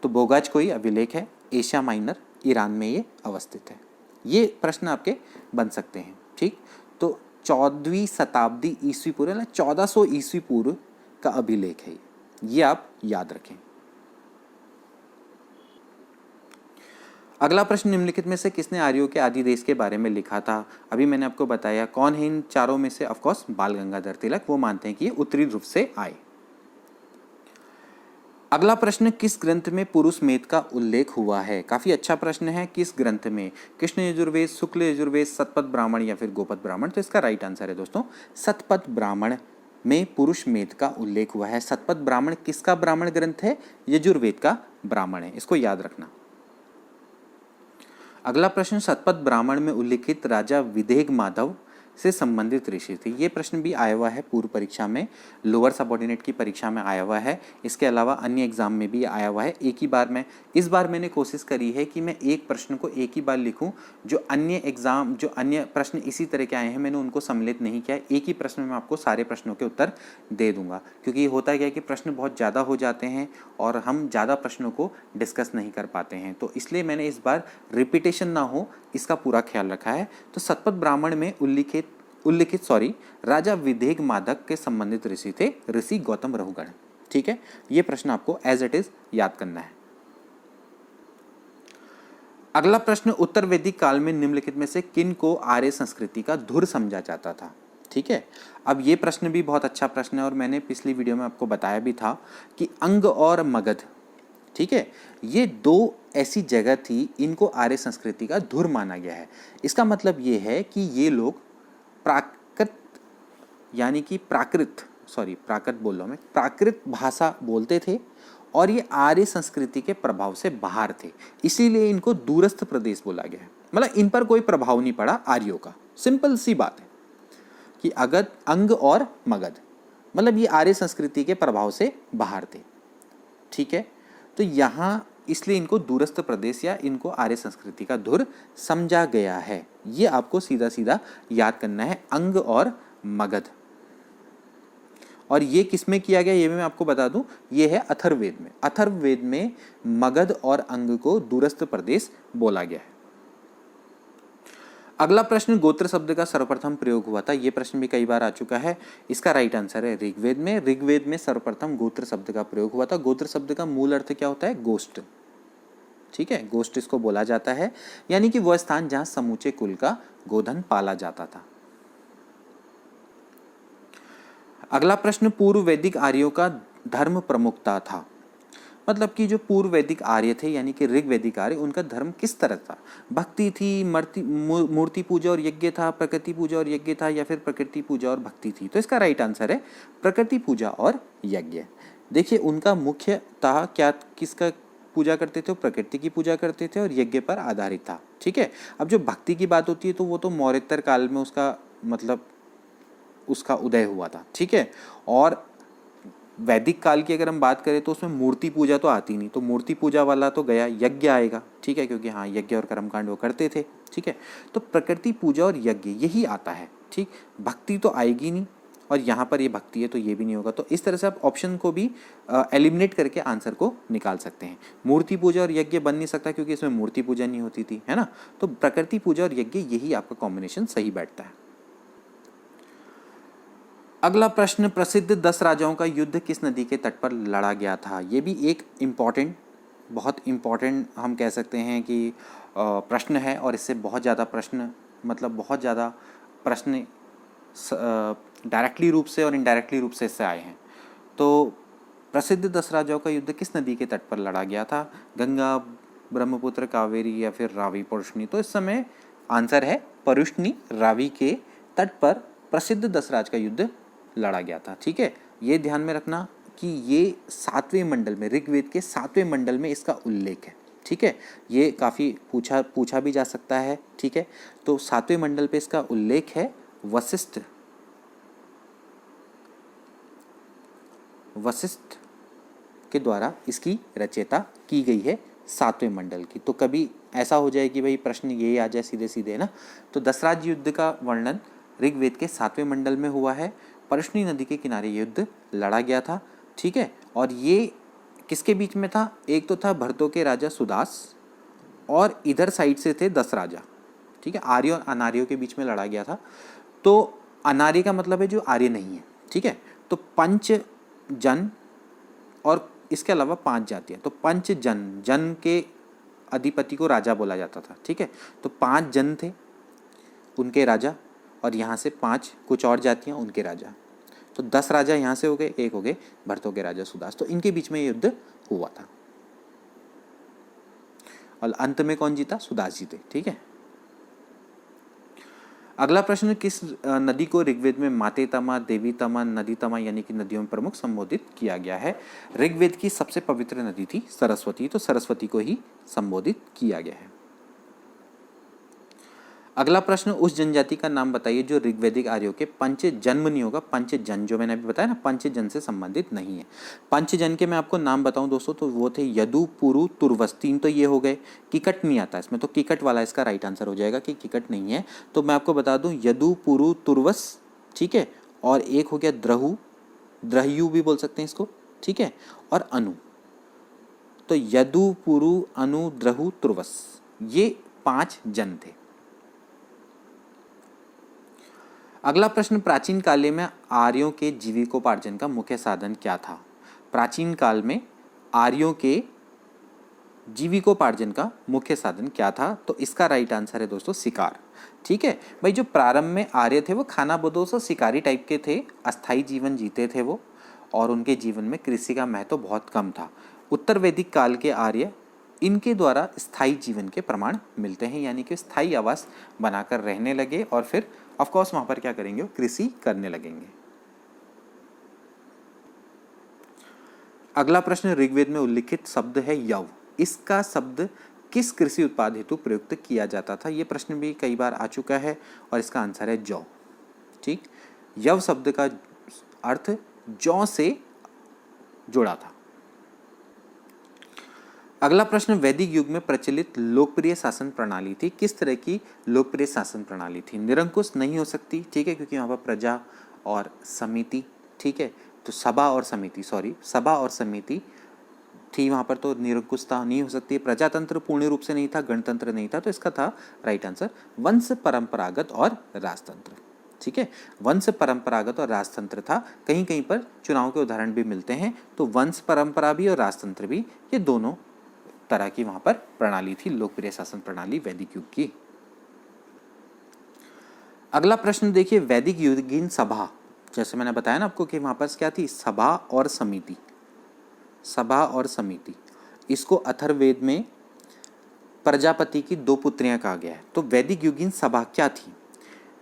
तो बोगाजकोई अभिलेख है एशिया माइनर ईरान में ये अवस्थित है। ये प्रश्न आपके बन सकते हैं। ठीक, तो 14वीं शताब्दी ईस्वी पूर्व, 1400 ईस्वी पूर्व का अभिलेख है ये आप याद रखें। अगला प्रश्न, निम्नलिखित में से किसने आर्यों के आदि देश के बारे में लिखा था? अभी मैंने आपको बताया कौन है इन चारों में से। ऑफकोर्स बाल गंगाधर तिलक, वो मानते हैं कि ये उत्तरी ध्रुव से आए। अगला प्रश्न, किस ग्रंथ में पुरुष मेध का उल्लेख हुआ है? काफी अच्छा प्रश्न है। किस ग्रंथ में? कृष्ण यजुर्वेद, शुक्ल यजुर्वेद, शतपथ ब्राह्मण या फिर गोपद ब्राह्मण? तो इसका राइट आंसर है दोस्तों शतपथ ब्राह्मण में पुरुष मेध का उल्लेख हुआ है। शतपथ ब्राह्मण किसका ब्राह्मण ग्रंथ है? यजुर्वेद का ब्राह्मण है, इसको याद रखना। अगला प्रश्न, शतपथ ब्राह्मण में उल्लिखित राजा विदेह माधव से संबंधित ऋषि थे। ये प्रश्न भी आया हुआ है पूर्व परीक्षा में, लोअर सबऑर्डिनेट की परीक्षा में आया हुआ है। इसके अलावा अन्य एग्जाम में भी आया हुआ है। एक ही बार में, इस बार मैंने कोशिश करी है कि मैं एक प्रश्न को एक ही बार लिखूं। जो अन्य प्रश्न इसी तरह के आए हैं मैंने उनको सम्मिलित नहीं किया। एक ही प्रश्न में आपको सारे प्रश्नों के उत्तर दे दूंगा, क्योंकि होता क्या है कि प्रश्न बहुत ज़्यादा हो जाते हैं और हम ज़्यादा प्रश्नों को डिस्कस नहीं कर पाते हैं। तो इसलिए मैंने इस बार रिपीटेशन ना हो इसका पूरा ख्याल रखा है। तो शतपथ ब्राह्मण में उल्लिखित राजा विदेह माधव के संबंधित ऋषि थे ऋषि गौतम रहुगण। ठीक है, ये प्रश्न आपको एज इट इज याद करना है। अगला प्रश्न, उत्तर वैदिक काल में निम्नलिखित में से किन को आर्य संस्कृति का धुर समझा जाता था? ठीक है, अब ये प्रश्न भी बहुत अच्छा प्रश्न है और मैंने पिछली वीडियो में आपको बताया भी था कि अंग और मगध, ठीक है, ये दो ऐसी जगह थी इनको आर्य संस्कृति का धुर माना गया है। इसका मतलब ये है कि ये लोग प्राकृत भाषा बोलते थे और ये आर्य संस्कृति के प्रभाव से बाहर थे, इसीलिए इनको दूरस्थ प्रदेश बोला गया है। मतलब इन पर कोई प्रभाव नहीं पड़ा आर्यों का। सिंपल सी बात है कि अगर अंग और मगध मतलब ये आर्य संस्कृति के प्रभाव से बाहर थे। ठीक है, तो यहाँ इसलिए इनको दूरस्थ प्रदेश या इनको आर्य संस्कृति का धुर समझा गया है। ये आपको सीधा सीधा याद करना है, अंग और मगध। और ये किसमें किया गया ये मैं आपको बता दूं, ये है अथर्ववेद में। अथर्ववेद में मगध और अंग को दूरस्थ प्रदेश बोला गया है। अगला प्रश्न, गोत्र शब्द का सर्वप्रथम प्रयोग हुआ था। ये प्रश्न भी कई बार आ चुका है। इसका राइट आंसर है ऋग्वेद में। ऋग्वेद में सर्वप्रथम गोत्र शब्द का प्रयोग हुआ था। गोत्र शब्द का मूल अर्थ क्या होता है? गोष्ठ। ठीक है, गोष्ठ इसको बोला जाता है, यानी कि वह स्थान जहां समूचे कुल का गोधन पाला जाता था। अगला प्रश्न, पूर्व वैदिक आर्यों का धर्म प्रमुखता था। मतलब कि जो पूर्व वैदिक आर्य थे यानी कि ऋग्वैदिक आर्य, उनका धर्म किस तरह था? भक्ति थी, मूर्ति पूजा और यज्ञ था, प्रकृति पूजा और यज्ञ था, या फिर प्रकृति पूजा और भक्ति थी? तो इसका राइट आंसर है प्रकृति पूजा और यज्ञ। देखिए उनका मुख्यतः क्या किसका पूजा करते थे? प्रकृति की पूजा करते थे और यज्ञ पर आधारित था। ठीक है, अब जो भक्ति की बात होती है तो वो तो मौर्योत्तर काल में उसका उदय हुआ था। ठीक है, और वैदिक काल की अगर हम बात करें तो उसमें मूर्ति पूजा तो आती नहीं, तो मूर्ति पूजा वाला तो गया, यज्ञ आएगा। ठीक है, क्योंकि हाँ यज्ञ और कर्मकांड वो करते थे। ठीक है, तो प्रकृति पूजा और यज्ञ यही आता है। ठीक, भक्ति तो आएगी नहीं और यहाँ पर ये भक्ति है तो ये भी नहीं होगा। तो इस तरह से आप ऑप्शन को भी एलिमिनेट करके आंसर को निकाल सकते हैं। मूर्ति पूजा और यज्ञ बन नहीं सकता क्योंकि इसमें मूर्ति पूजा नहीं होती थी, है ना। तो प्रकृति पूजा और यज्ञ यही आपका कॉम्बिनेशन सही बैठता है। अगला प्रश्न, प्रसिद्ध 10 राजाओं का युद्ध किस नदी के तट पर लड़ा गया था? ये भी एक बहुत इम्पॉर्टेंट हम कह सकते हैं कि प्रश्न है और इससे बहुत ज़्यादा प्रश्न डायरेक्टली रूप से और इनडायरेक्टली रूप से इससे आए हैं। तो प्रसिद्ध 10 राजाओं का युद्ध किस नदी के तट पर लड़ा गया था? गंगा, ब्रह्मपुत्र, कावेरी या फिर रावी, परुष्णी? तो इस समय आंसर है परुष्णी, रावी के तट पर प्रसिद्ध 10 राज का युद्ध लड़ा गया था। ठीक है, ये ध्यान में रखना कि ये 7वें मंडल में, ऋग्वेद के 7वें मंडल में इसका उल्लेख है। ठीक है, ये काफ़ी पूछा भी जा सकता है। ठीक है, तो 7वें मंडल पे इसका उल्लेख है। वशिष्ठ के द्वारा इसकी रचयिता की गई है 7वें मंडल की। तो कभी ऐसा हो जाए कि भाई प्रश्न ये आ जाए सीधे सीधे ना, तो दशराज युद्ध का वर्णन ऋग्वेद के 7वें मंडल में हुआ है। परुष्णी नदी के किनारे युद्ध लड़ा गया था। ठीक है, और ये किसके बीच में था? एक तो था भरतों के राजा सुदास और इधर साइड से थे 10 राजा। ठीक है, आर्य और अनार्यों के बीच में लड़ा गया था। तो अनार्य का मतलब है जो आर्य नहीं है। ठीक है, तो पंच जन और इसके अलावा 5 जातियाँ। तो पंच जन, जन के अधिपति को राजा बोला जाता था। ठीक है, तो 5 जन थे उनके राजा, और यहाँ से 5 कुछ और जातियाँ उनके राजा। तो 10 राजा यहाँ से हो गए, एक हो गए भरतों के राजा सुदास। तो इनके बीच में युद्ध हुआ था और अंत में कौन जीता? सुदास जीते। ठीक है, अगला प्रश्न, किस नदी को ऋग्वेद में माते तमा, देवी तमा, नदी तमा यानी कि नदियों में प्रमुख संबोधित किया गया है? ऋग्वेद की सबसे पवित्र नदी थी सरस्वती, तो सरस्वती को ही संबोधित किया गया है। अगला प्रश्न, उस जनजाति का नाम बताइए जो ऋग्वैदिक आर्यों के पंच जन्म नहीं होगा। पंच जन जो मैंने अभी बताया ना, पंच जन से संबंधित नहीं है। पंच जन के मैं आपको नाम बताऊं दोस्तों, तो वो थे यदु, पुरु, तुर्वस। 3 तो ये हो गए। किकट नहीं आता इसमें, तो किकट वाला इसका राइट आंसर हो जाएगा कि किकट नहीं है। तो मैं आपको बता दूं, यदु, पुरु, तुर्वस। ठीक है, और एक हो गया द्रहु, द्रहयु भी बोल सकते हैं इसको। ठीक है, और अनु। तो यदु, पुरु, अनु, द्रहु, तुर्वस, ये 5 जन थे। अगला प्रश्न, प्राचीन काल में आर्यों के जीविकोपार्जन का मुख्य साधन क्या था? प्राचीन काल में आर्यों के जीविकोपार्जन का मुख्य साधन क्या था? तो इसका राइट आंसर है दोस्तों शिकार। ठीक है भाई, जो प्रारंभ में आर्य थे वो खानाबदोश और शिकारी टाइप के थे, अस्थायी जीवन जीते थे वो, और उनके जीवन में कृषि का महत्व बहुत कम था। उत्तर वैदिक काल के आर्य, इनके द्वारा स्थायी जीवन के प्रमाण मिलते हैं, यानी कि स्थायी आवास बनाकर रहने लगे और फिर ऑफकोर्स वहां पर क्या करेंगे? वो कृषि करने लगेंगे। अगला प्रश्न, ऋग्वेद में उल्लिखित शब्द है यव। इसका शब्द किस कृषि उत्पाद हेतु प्रयुक्त किया जाता था? ये प्रश्न भी कई बार आ चुका है और इसका आंसर है जौ। ठीक, यव शब्द का अर्थ जौ से जुड़ा था। अगला प्रश्न, वैदिक युग में प्रचलित लोकप्रिय शासन प्रणाली थी? किस तरह की लोकप्रिय शासन प्रणाली थी? निरंकुश नहीं हो सकती, ठीक है, क्योंकि यहाँ पर प्रजा और समिति, ठीक है, तो सभा और समिति थी वहाँ पर, तो निरंकुशता नहीं हो सकती। प्रजातंत्र पूर्ण रूप से नहीं था, गणतंत्र नहीं था, तो इसका था राइट आंसर वंश परंपरागत और राजतंत्र। ठीक है, वंश परंपरागत और राजतंत्र था। कहीं कहीं पर चुनाव के उदाहरण भी मिलते हैं, तो वंश परंपरा भी और राजतंत्र भी, ये दोनों तरह की वहां पर प्रणाली थी, लोकप्रिय शासन प्रणाली वैदिक युग की। अगला प्रश्न देखिए, वैदिक युगीन सभा, जैसे मैंने बताया ना आपको कि वहां पर क्या थी? सभा और समिति। इसको अथर्ववेद में प्रजापति की 2 पुत्रियां कहा गया है। तो वैदिक युगीन सभा क्या थी?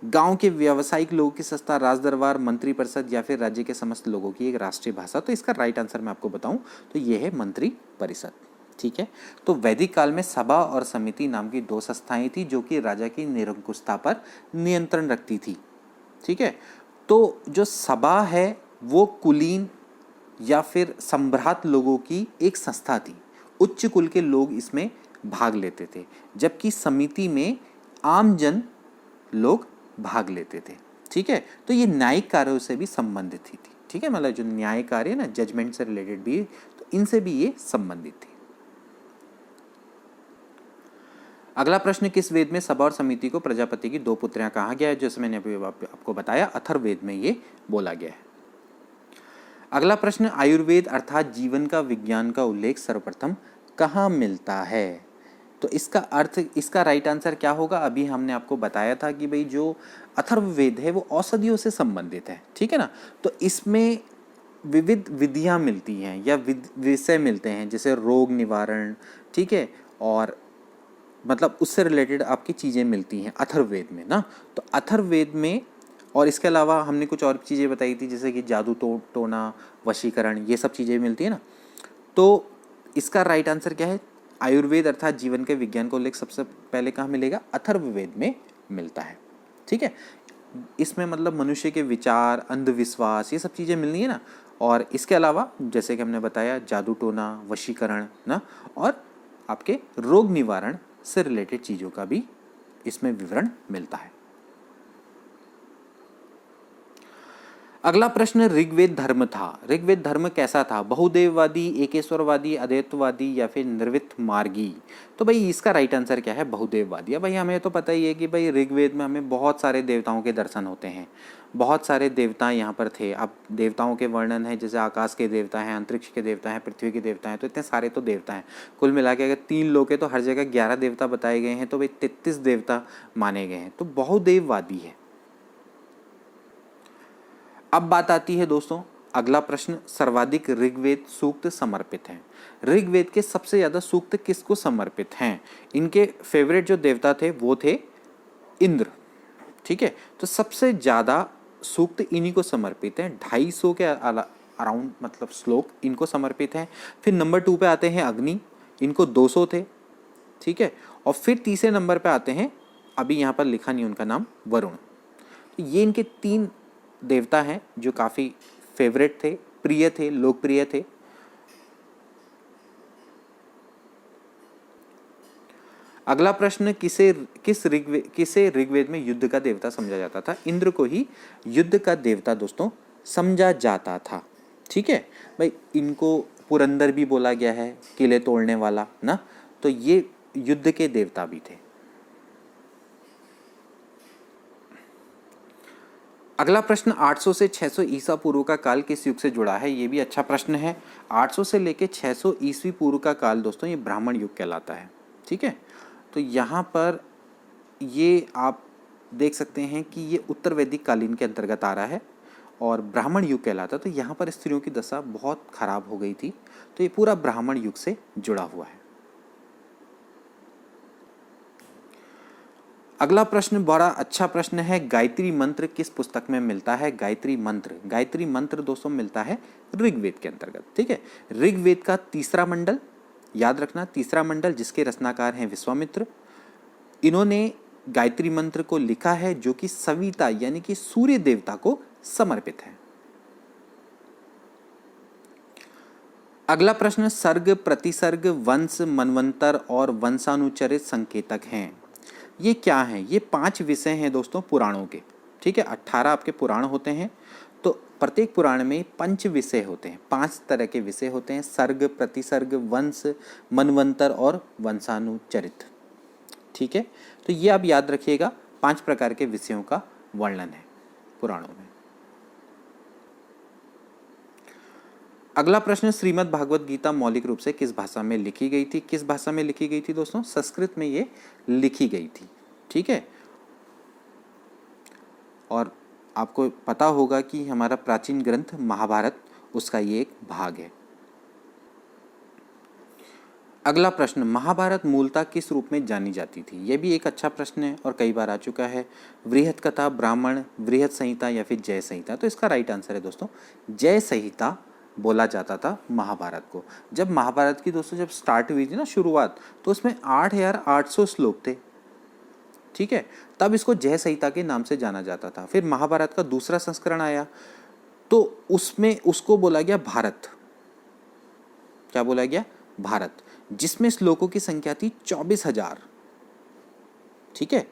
गांव के व्यावसायिक लोगों की संस्था, राजदरबार, मंत्री परिषद या फिर राज्य के समस्त लोगों की एक राष्ट्रीय भाषा। तो इसका राइट आंसर मैं आपको बताऊं तो ये है मंत्री परिषद। ठीक है, तो वैदिक काल में सभा और समिति नाम की 2 संस्थाएं थी जो कि राजा की निरंकुशता पर नियंत्रण रखती थी। ठीक है, तो जो सभा है वो कुलीन या फिर सम्भ्रात लोगों की एक संस्था थी, उच्च कुल के लोग इसमें भाग लेते थे, जबकि समिति में आम जन लोग भाग लेते थे। ठीक है, तो ये न्यायिक कार्यों से भी संबंधित थी। ठीक है, मतलब जो न्याय कार्य ना, जजमेंट से रिलेटेड भी, तो इनसे भी ये संबंधित थी। अगला प्रश्न, किस वेद में सभा और समिति को प्रजापति की 2 पुत्रियां कहा गया है? जैसे मैंने अभी आपको बताया, अथर्ववेद में ये बोला गया है। अगला प्रश्न, आयुर्वेद अर्थात जीवन का विज्ञान का उल्लेख सर्वप्रथम कहाँ मिलता है? तो इसका अर्थ, इसका राइट आंसर क्या होगा? अभी हमने आपको बताया था कि भाई जो अथर्ववेद है वो औषधियों से संबंधित है। ठीक है ना, तो इसमें विविध विधियां मिलती हैं या विषय मिलते हैं, जैसे रोग निवारण, ठीक है, और मतलब उससे रिलेटेड आपकी चीज़ें मिलती हैं अथर्ववेद में ना। तो अथर्ववेद में, और इसके अलावा हमने कुछ और चीज़ें बताई थी जैसे कि जादू टोना, वशीकरण, ये सब चीज़ें मिलती है ना। तो इसका राइट आंसर क्या है? आयुर्वेद अर्थात जीवन के विज्ञान को उल्लेख सबसे पहले कहाँ मिलेगा? अथर्ववेद में मिलता है। ठीक है, इसमें मतलब मनुष्य के विचार, अंधविश्वास, ये सब चीज़ें मिलनी है ना। और इसके अलावा जैसे कि हमने बताया, जादू टोना, वशीकरण ना, और आपके रोग निवारण से रिलेटेड चीज़ों का भी इसमें विवरण मिलता है। अगला प्रश्न ऋग्वेद धर्म था। ऋग्वेद धर्म कैसा था? बहुदेववादी, एकेश्वरवादी, अद्वैतवादी या फिर निर्वित मार्गी? तो भाई इसका राइट आंसर क्या है? बहुदेववादी। भाई हमें तो पता ही है कि भाई ऋग्वेद में हमें बहुत सारे देवताओं के दर्शन होते हैं, बहुत सारे देवता यहाँ पर थे। अब देवताओं के वर्णन है, जैसे आकाश के देवता हैं, अंतरिक्ष के देवता हैं, पृथ्वी के देवता हैं, तो इतने सारे तो देवता हैं। कुल मिला के अगर 3 लोग हैं तो हर जगह 11 देवता बताए गए हैं, तो भाई 33 देवता माने गए हैं, तो बहुदेववादी है। अब बात आती है दोस्तों, अगला प्रश्न, सर्वाधिक ऋग्वेद सूक्त समर्पित हैं। ऋग्वेद के सबसे ज्यादा सूक्त किसको समर्पित हैं? इनके फेवरेट जो देवता थे वो थे इंद्र, ठीक है। तो सबसे ज्यादा सूक्त इन्हीं को समर्पित हैं, 250 के अराउंड मतलब श्लोक इनको समर्पित हैं। फिर नंबर 2 पे आते हैं अग्नि, इनको 200 थे, ठीक है। और फिर तीसरे नंबर पे आते हैं, अभी यहाँ पर लिखा नहीं उनका नाम, वरुण। ये इनके 3 देवता हैं जो काफ़ी फेवरेट थे, प्रिय थे, लोकप्रिय थे। अगला प्रश्न, किसे ऋग्वेद में युद्ध का देवता समझा जाता था? इंद्र को ही युद्ध का देवता दोस्तों समझा जाता था, ठीक है भाई। इनको पुरंदर भी बोला गया है, किले तोड़ने वाला ना, तो ये युद्ध के देवता भी थे। अगला प्रश्न, 800 से 600 ईसा पूर्व का काल किस युग से जुड़ा है? ये भी अच्छा प्रश्न है। 800 से लेके 600 ईस्वी पूर्व का काल दोस्तों ये ब्राह्मण युग कहलाता है, ठीक है। तो यहाँ पर ये आप देख सकते हैं कि ये उत्तर वैदिक कालीन के अंतर्गत आ रहा है और ब्राह्मण युग कहलाता है। तो यहाँ पर स्त्रियों की दशा बहुत खराब हो गई थी, तो ये पूरा ब्राह्मण युग से जुड़ा हुआ है। अगला प्रश्न बड़ा अच्छा प्रश्न है, गायत्री मंत्र किस पुस्तक में मिलता है? गायत्री मंत्र दोस्तों मिलता है ऋग्वेद के अंतर्गत, ठीक है। ऋग्वेद का तीसरा मंडल, याद रखना तीसरा मंडल, जिसके रचनाकार हैं विश्वामित्र, इन्होंने गायत्री मंत्र को लिखा है जो कि सविता यानी कि सूर्य देवता को समर्पित है। अगला प्रश्न, सर्ग, प्रतिसर्ग, वंश, मनवंतर और वंशानुचरित संकेतक हैं। ये क्या हैं? ये 5 विषय हैं दोस्तों पुराणों के, ठीक है। 18 आपके पुराण होते हैं, तो प्रत्येक पुराण में 5 विषय होते हैं, 5 तरह के विषय होते हैं, सर्ग, प्रतिसर्ग, वंश, मनवंतर और वंशानुचरित, ठीक है। तो ये आप याद रखिएगा, 5 प्रकार के विषयों का वर्णन है पुराणों में। अगला प्रश्न, श्रीमद् भागवत गीता मौलिक रूप से किस भाषा में लिखी गई थी? किस भाषा में लिखी गई थी दोस्तों? संस्कृत में ये लिखी गई थी, ठीक है। और आपको पता होगा कि हमारा प्राचीन ग्रंथ महाभारत, उसका ये एक भाग है। अगला प्रश्न, महाभारत मूलतः किस रूप में जानी जाती थी? यह भी एक अच्छा प्रश्न है और कई बार आ चुका है। बृहत कथा, ब्राह्मण, बृहत संहिता या फिर जय संहिता? तो इसका राइट आंसर है दोस्तों जय संहिता बोला जाता था महाभारत को। जब महाभारत की दोस्तों जब स्टार्ट हुई थी ना शुरुआत, तो उसमें 8800 श्लोक थे, ठीक है। तब इसको जय संहिता के नाम से जाना जाता था। फिर महाभारत का दूसरा संस्करण आया तो उसमें उसको बोला गया भारत। क्या बोला गया? भारत, जिसमें श्लोकों की संख्या थी 24,000, ठीक है।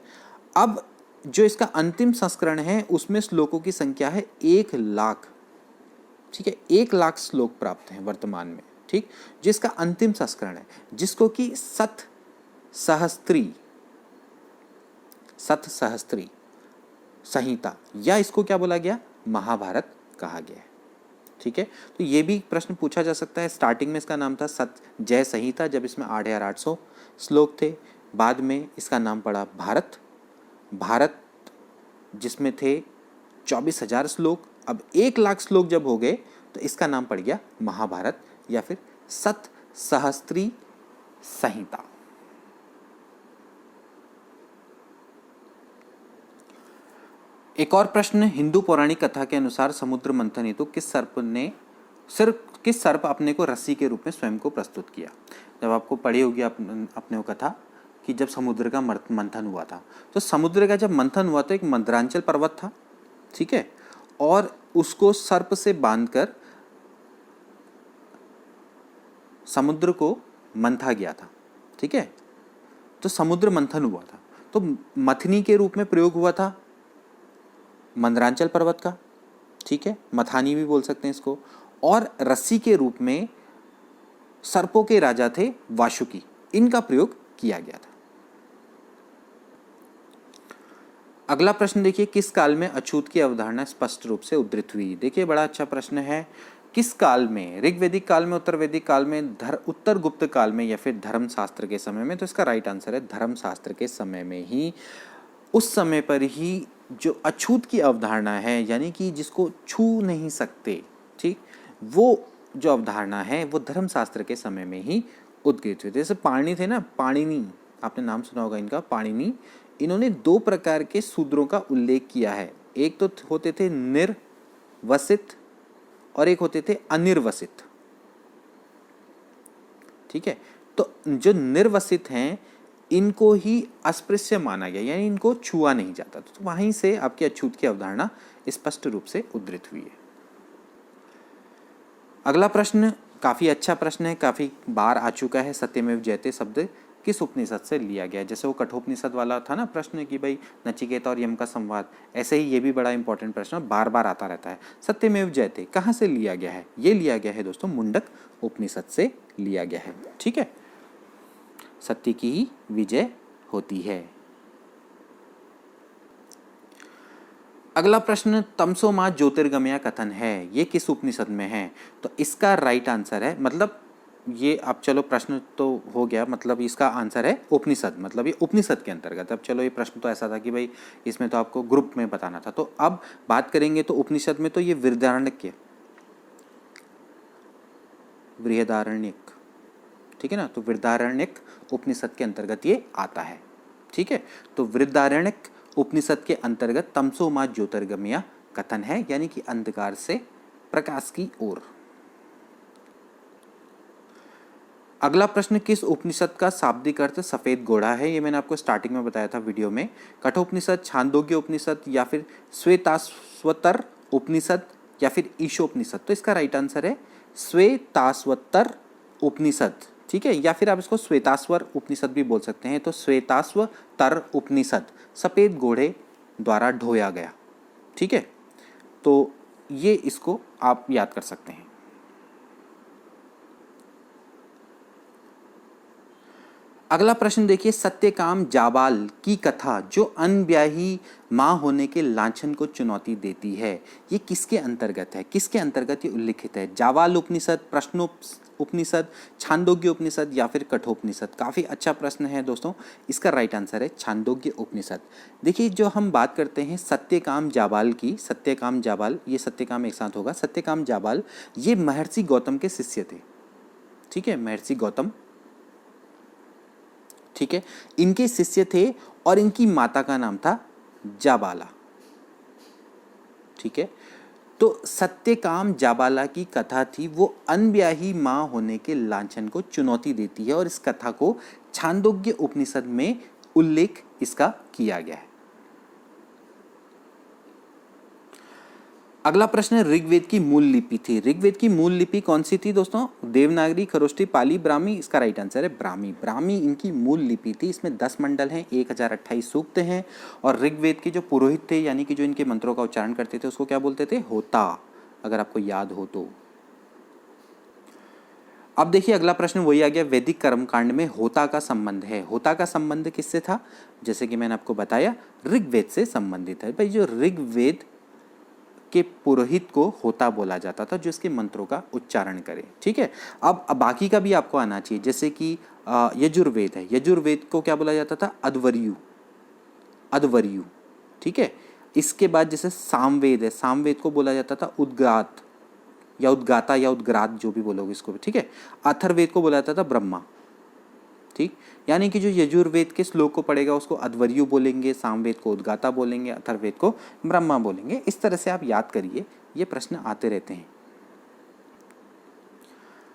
अब जो इसका अंतिम संस्करण है उसमें श्लोकों की संख्या है 1,00,000, ठीक है। 1,00,000 श्लोक प्राप्त हैं वर्तमान में, ठीक। जिसका अंतिम संस्करण है, जिसको कि सत सहस्त्री संहिता या इसको क्या बोला गया? महाभारत कहा गया है, ठीक है। तो ये भी प्रश्न पूछा जा सकता है। स्टार्टिंग में इसका नाम था जय संहिता, जब इसमें 8800 श्लोक थे। बाद में इसका नाम पड़ा भारत, जिसमें थे 24,000 श्लोक। अब 1,00,000 श्लोक जब हो गए तो इसका नाम पड़ गया महाभारत या फिर सत सहस्त्री संहिता। एक और प्रश्न, हिंदू पौराणिक कथा के अनुसार समुद्र मंथन हेतु किस सर्प अपने को रस्सी के रूप में स्वयं को प्रस्तुत किया? जब आपको पढ़ी होगी अपने को कथा कि जब समुद्र का मंथन हुआ था, तो समुद्र का जब मंथन हुआ तो एक मंदरांचल पर्वत था, ठीक है, और उसको सर्प से बांधकर समुद्र को मंथा गया था, ठीक है। तो समुद्र मंथन हुआ था, तो मथनी के रूप में प्रयोग हुआ था मंदरांचल पर्वत का, ठीक है, मथानी भी बोल सकते हैं इसको। और रस्सी के रूप में सर्पों के राजा थे वासुकी, इनका प्रयोग किया गया था। अगला प्रश्न देखिए, किस काल में अछूत की अवधारणा स्पष्ट रूप से उद्धृत हुई? देखिए बड़ा अच्छा प्रश्न है। किस काल में? ऋग्वैदिक काल में, उत्तर वैदिक काल में, उत्तर गुप्त काल में, या फिर धर्म शास्त्र के समय में? तो इसका राइट आंसर है धर्म शास्त्र के समय में ही। उस समय पर ही जो अछूत की अवधारणा है, यानी कि जिसको छू नहीं सकते, ठीक, वो जो अवधारणा है वो धर्मशास्त्र के समय में ही उद्गीत हुई। जैसे पाणिनि थे ना, पाणिनि, आपने नाम सुना होगा इनका, पाणिनि। इन्होंने दो प्रकार के सूत्रों का उल्लेख किया है। एक तो होते थे निर्वसित और एक होते थे अनिर्वसित। ठीक है, तो जो निर्वसित हैं इनको ही अस्पृश्य माना गया, यानी इनको छुआ नहीं जाता। तो वहीं से आपकी अछूत की अवधारणा स्पष्ट रूप से उद्धृत हुई है। अगला प्रश्न काफ़ी अच्छा प्रश्न है, काफ़ी बार आ चुका है। सत्यमेव जयते शब्द किस उपनिषद से लिया गया है? जैसे वो कठोपनिषद वाला था ना प्रश्न कि भाई नचिकेता और यम का संवाद, ऐसे ही ये भी बड़ा इंपॉर्टेंट प्रश्न बार बार आता रहता है। सत्यमेव जयते कहाँ से लिया गया है? ये लिया गया है दोस्तों मुंडक उपनिषद से लिया गया है। ठीक है, सत्य की ही विजय होती है। अगला प्रश्न, तमसो मा ज्योतिर्गमय कथन है, ये किस उपनिषद में है? तो इसका राइट आंसर है, मतलब ये अब चलो प्रश्न तो हो गया, मतलब इसका आंसर है उपनिषद, मतलब ये उपनिषद के अंतर्गत। अब चलो ये प्रश्न तो ऐसा था कि भाई इसमें तो आपको ग्रुप में बताना था, तो अब बात करेंगे तो उपनिषद में तो ये बृहदारण्यक, बृहदारण्यक, ठीक है ना, तो बृहदारण्यक उपनिषद के अंतर्गत ये आता है। ठीक है, तो बृहदारण्यक उपनिषद के अंतर्गत तमसो मा ज्योतिर्गमय कथन है, यानी कि अंधकार से प्रकाश की ओर। अगला प्रश्न, किस उपनिषद का शाब्दिक अर्थ सफेद घोड़ा है? ये मैंने आपको स्टार्टिंग में बताया था वीडियो में। कठोपनिषद, छांदोग्य उपनिषद, या फिर श्वेताश्वतर उपनिषद, या फिर ईशोपनिषद? तो इसका राइट आंसर है श्वेताश्वतर उपनिषद। ठीक है, या फिर आप इसको श्वेताश्वर उपनिषद भी बोल सकते हैं। तो श्वेताश्वतर उपनिषद सफेद घोड़े द्वारा ढोया गया। ठीक है, तो ये इसको आप याद कर सकते हैं। अगला प्रश्न देखिए, सत्यकाम जाबाल की कथा जो अनब्याही माँ होने के लांछन को चुनौती देती है, ये किसके अंतर्गत है? किसके अंतर्गत ये उल्लिखित है? जाबाल उपनिषद, प्रश्नोपनिषद, छांदोग्य उपनिषद, या फिर कठोपनिषद? काफ़ी अच्छा प्रश्न है दोस्तों। इसका राइट आंसर है छांदोग्य उपनिषद। देखिए, जो हम बात करते हैं सत्यकाम जाबाल की, सत्यकाम जाबाल, ये सत्यकाम एक साथ होगा, सत्यकाम जाबाल, ये महर्षि गौतम के शिष्य थे। ठीक है, महर्षि गौतम, ठीक है, इनके शिष्य थे और इनकी माता का नाम था जाबाला। ठीक है, तो सत्यकाम जाबाला की कथा थी, वो अनब्याही मां होने के लांछन को चुनौती देती है, और इस कथा को छांदोग्य उपनिषद में उल्लेख इसका किया गया है। अगला प्रश्न, ऋग्वेद की मूल लिपि थी। ऋग्वेद की मूल लिपि कौन सी थी दोस्तों? देवनागरी, खरोष्ठी, पाली, ब्राह्मी? इसका राइट आंसर है ब्राह्मी। ब्राह्मी इनकी मूल लिपि थी। इसमें 10 मंडल हैं, 1028 सूक्त हैं, और ऋग्वेद के जो पुरोहित थे, यानी कि जो इनके मंत्रों का उच्चारण करते थे, उसको क्या बोलते थे? होता, अगर आपको याद हो तो। अब देखिए अगला प्रश्न वही आ गया, वैदिक कर्मकांड में होता का संबंध है। होता का संबंध किससे था? जैसे कि मैंने आपको बताया, ऋग्वेद से संबंधित है। भाई जो ऋग्वेद के पुरोहित को होता बोला जाता था, जो इसके मंत्रों का उच्चारण करे। ठीक है, अब बाकी का भी आपको आना चाहिए। जैसे कि यजुर्वेद है, यजुर्वेद को क्या बोला जाता था? अध्वर्यु, अध्वर्यु। ठीक है, इसके बाद जैसे सामवेद है, सामवेद को बोला जाता था उद्गात या उद्गाता या उद्ग्रात, जो भी बोलोगे इसको भी। ठीक है, अथर्ववेद को बोला जाता था ब्रह्मा। ठीक, यानी कि जो यजुर्वेद के श्लोक को पढ़ेगा उसको अध्वर्यु बोलेंगे, सामवेद को उद्गाता बोलेंगे, अथर्ववेद को ब्रह्मा बोलेंगे। इस तरह से आप याद करिए, ये प्रश्न आते रहते हैं।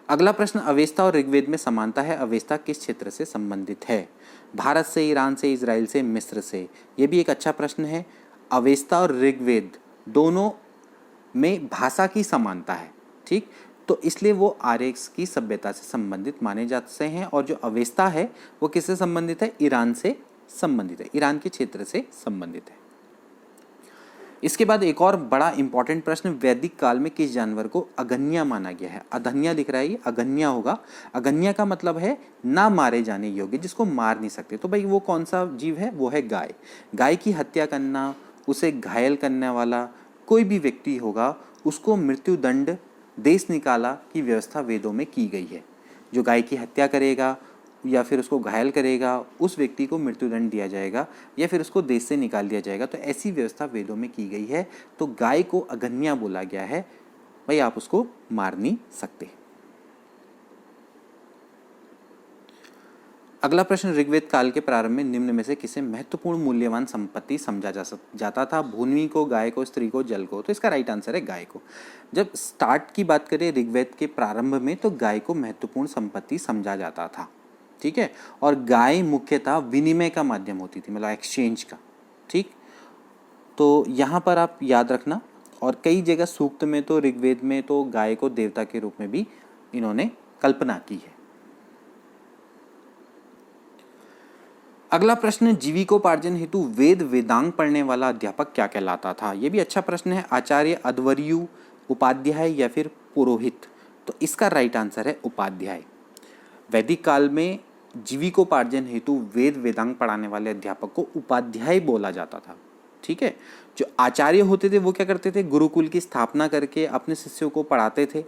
अगला प्रश्न, अवेस्ता और ऋग्वेद में समानता है। अवेस्ता किस क्षेत्र से संबंधित है? भारत से, ईरान से, इजराइल से, मिस्र से? ये भी एक अच्छा प्रश्न है। अवेस्ता और ऋग्वेद दोनों में भाषा की समानता है। ठीक, तो इसलिए वो आर्य की सभ्यता से संबंधित माने जाते हैं, और जो अवेस्ता है वो किससे संबंधित है? ईरान से संबंधित है, ईरान के क्षेत्र से संबंधित है। इसके बाद एक और बड़ा इंपॉर्टेंट प्रश्न, वैदिक काल में किस जानवर को अगन्या माना गया है? अधन्या दिख रहा है, ये अगन्या होगा। अगन्या का मतलब है ना मारे जाने योग्य, जिसको मार नहीं सकते। तो भाई वो कौन सा जीव है? वो है गाय। गाय की हत्या करना, उसे घायल करने वाला कोई भी व्यक्ति होगा, उसको मृत्यु दंड देश निकाला की व्यवस्था वेदों में की गई है। जो गाय की हत्या करेगा या फिर उसको घायल करेगा, उस व्यक्ति को मृत्युदंड दिया जाएगा या फिर उसको देश से निकाल दिया जाएगा। तो ऐसी व्यवस्था वेदों में की गई है। तो गाय को अगन्या बोला गया है, भाई आप उसको मार नहीं सकते। अगला प्रश्न, ऋग्वेद काल के प्रारंभ में निम्न में से किसे महत्वपूर्ण मूल्यवान संपत्ति समझा जाता था? भूमि को, गाय को, स्त्री को, जल को। तो इसका राइट आंसर है गाय को। जब स्टार्ट की बात करें ऋग्वेद के प्रारंभ में, तो गाय को महत्वपूर्ण संपत्ति समझा जाता था, ठीक है। और गाय मुख्यतः विनिमय का माध्यम होती थी, मतलब एक्सचेंज का, ठीक। तो यहाँ पर आप याद रखना। और कई जगह सूक्त में तो ऋग्वेद में तो गाय को देवता के रूप में भी इन्होंने कल्पना की है। अगला प्रश्न, जीविकोपार्जन हेतु वेद वेदांग पढ़ने वाला अध्यापक क्या कहलाता था? यह भी अच्छा प्रश्न है। आचार्य, अध्वर्यु, उपाध्याय या फिर पुरोहित? तो इसका राइट आंसर है उपाध्याय। वैदिक काल में जीविकोपार्जन हेतु वेद वेदांग पढ़ाने वाले अध्यापक को उपाध्याय बोला जाता था, ठीक है। जो आचार्य होते थे वो क्या करते थे? गुरुकुल की स्थापना करके अपने शिष्यों को पढ़ाते थे,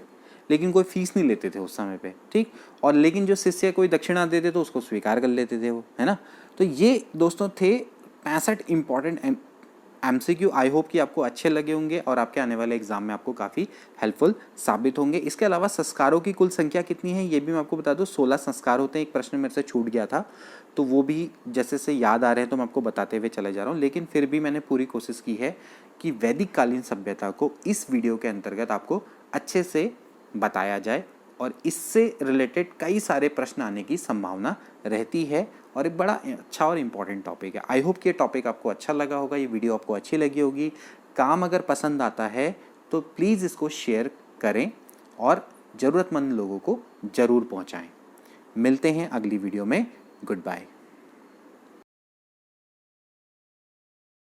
लेकिन कोई फीस नहीं लेते थे उस समय पे, ठीक। और लेकिन जो शिष्य कोई दक्षिणा देते तो उसको स्वीकार कर लेते थे वो, है ना। तो ये दोस्तों थे 65 इंपॉर्टेंट MCQ। आई होप कि आपको अच्छे लगे होंगे और आपके आने वाले एग्जाम में आपको काफ़ी हेल्पफुल साबित होंगे। इसके अलावा संस्कारों की कुल संख्या कितनी है ये भी मैं आपको बता दूं। 16 संस्कार होते हैं। एक प्रश्न मेरे से छूट गया था, तो वो भी जैसे से याद आ रहे हैं तो मैं आपको बताते हुए चले जा रहा हूँ। लेकिन फिर भी मैंने पूरी कोशिश की है कि वैदिक कालीन सभ्यता को इस वीडियो के अंतर्गत आपको अच्छे से बताया जाए, और इससे रिलेटेड कई सारे प्रश्न आने की संभावना रहती है। और एक बड़ा अच्छा और इम्पॉर्टेंट टॉपिक है। आई होप कि ये टॉपिक आपको अच्छा लगा होगा, ये वीडियो आपको अच्छी लगी होगी। काम अगर पसंद आता है तो प्लीज़ इसको शेयर करें और ज़रूरतमंद लोगों को ज़रूर पहुंचाएं। मिलते हैं अगली वीडियो में। Good bye.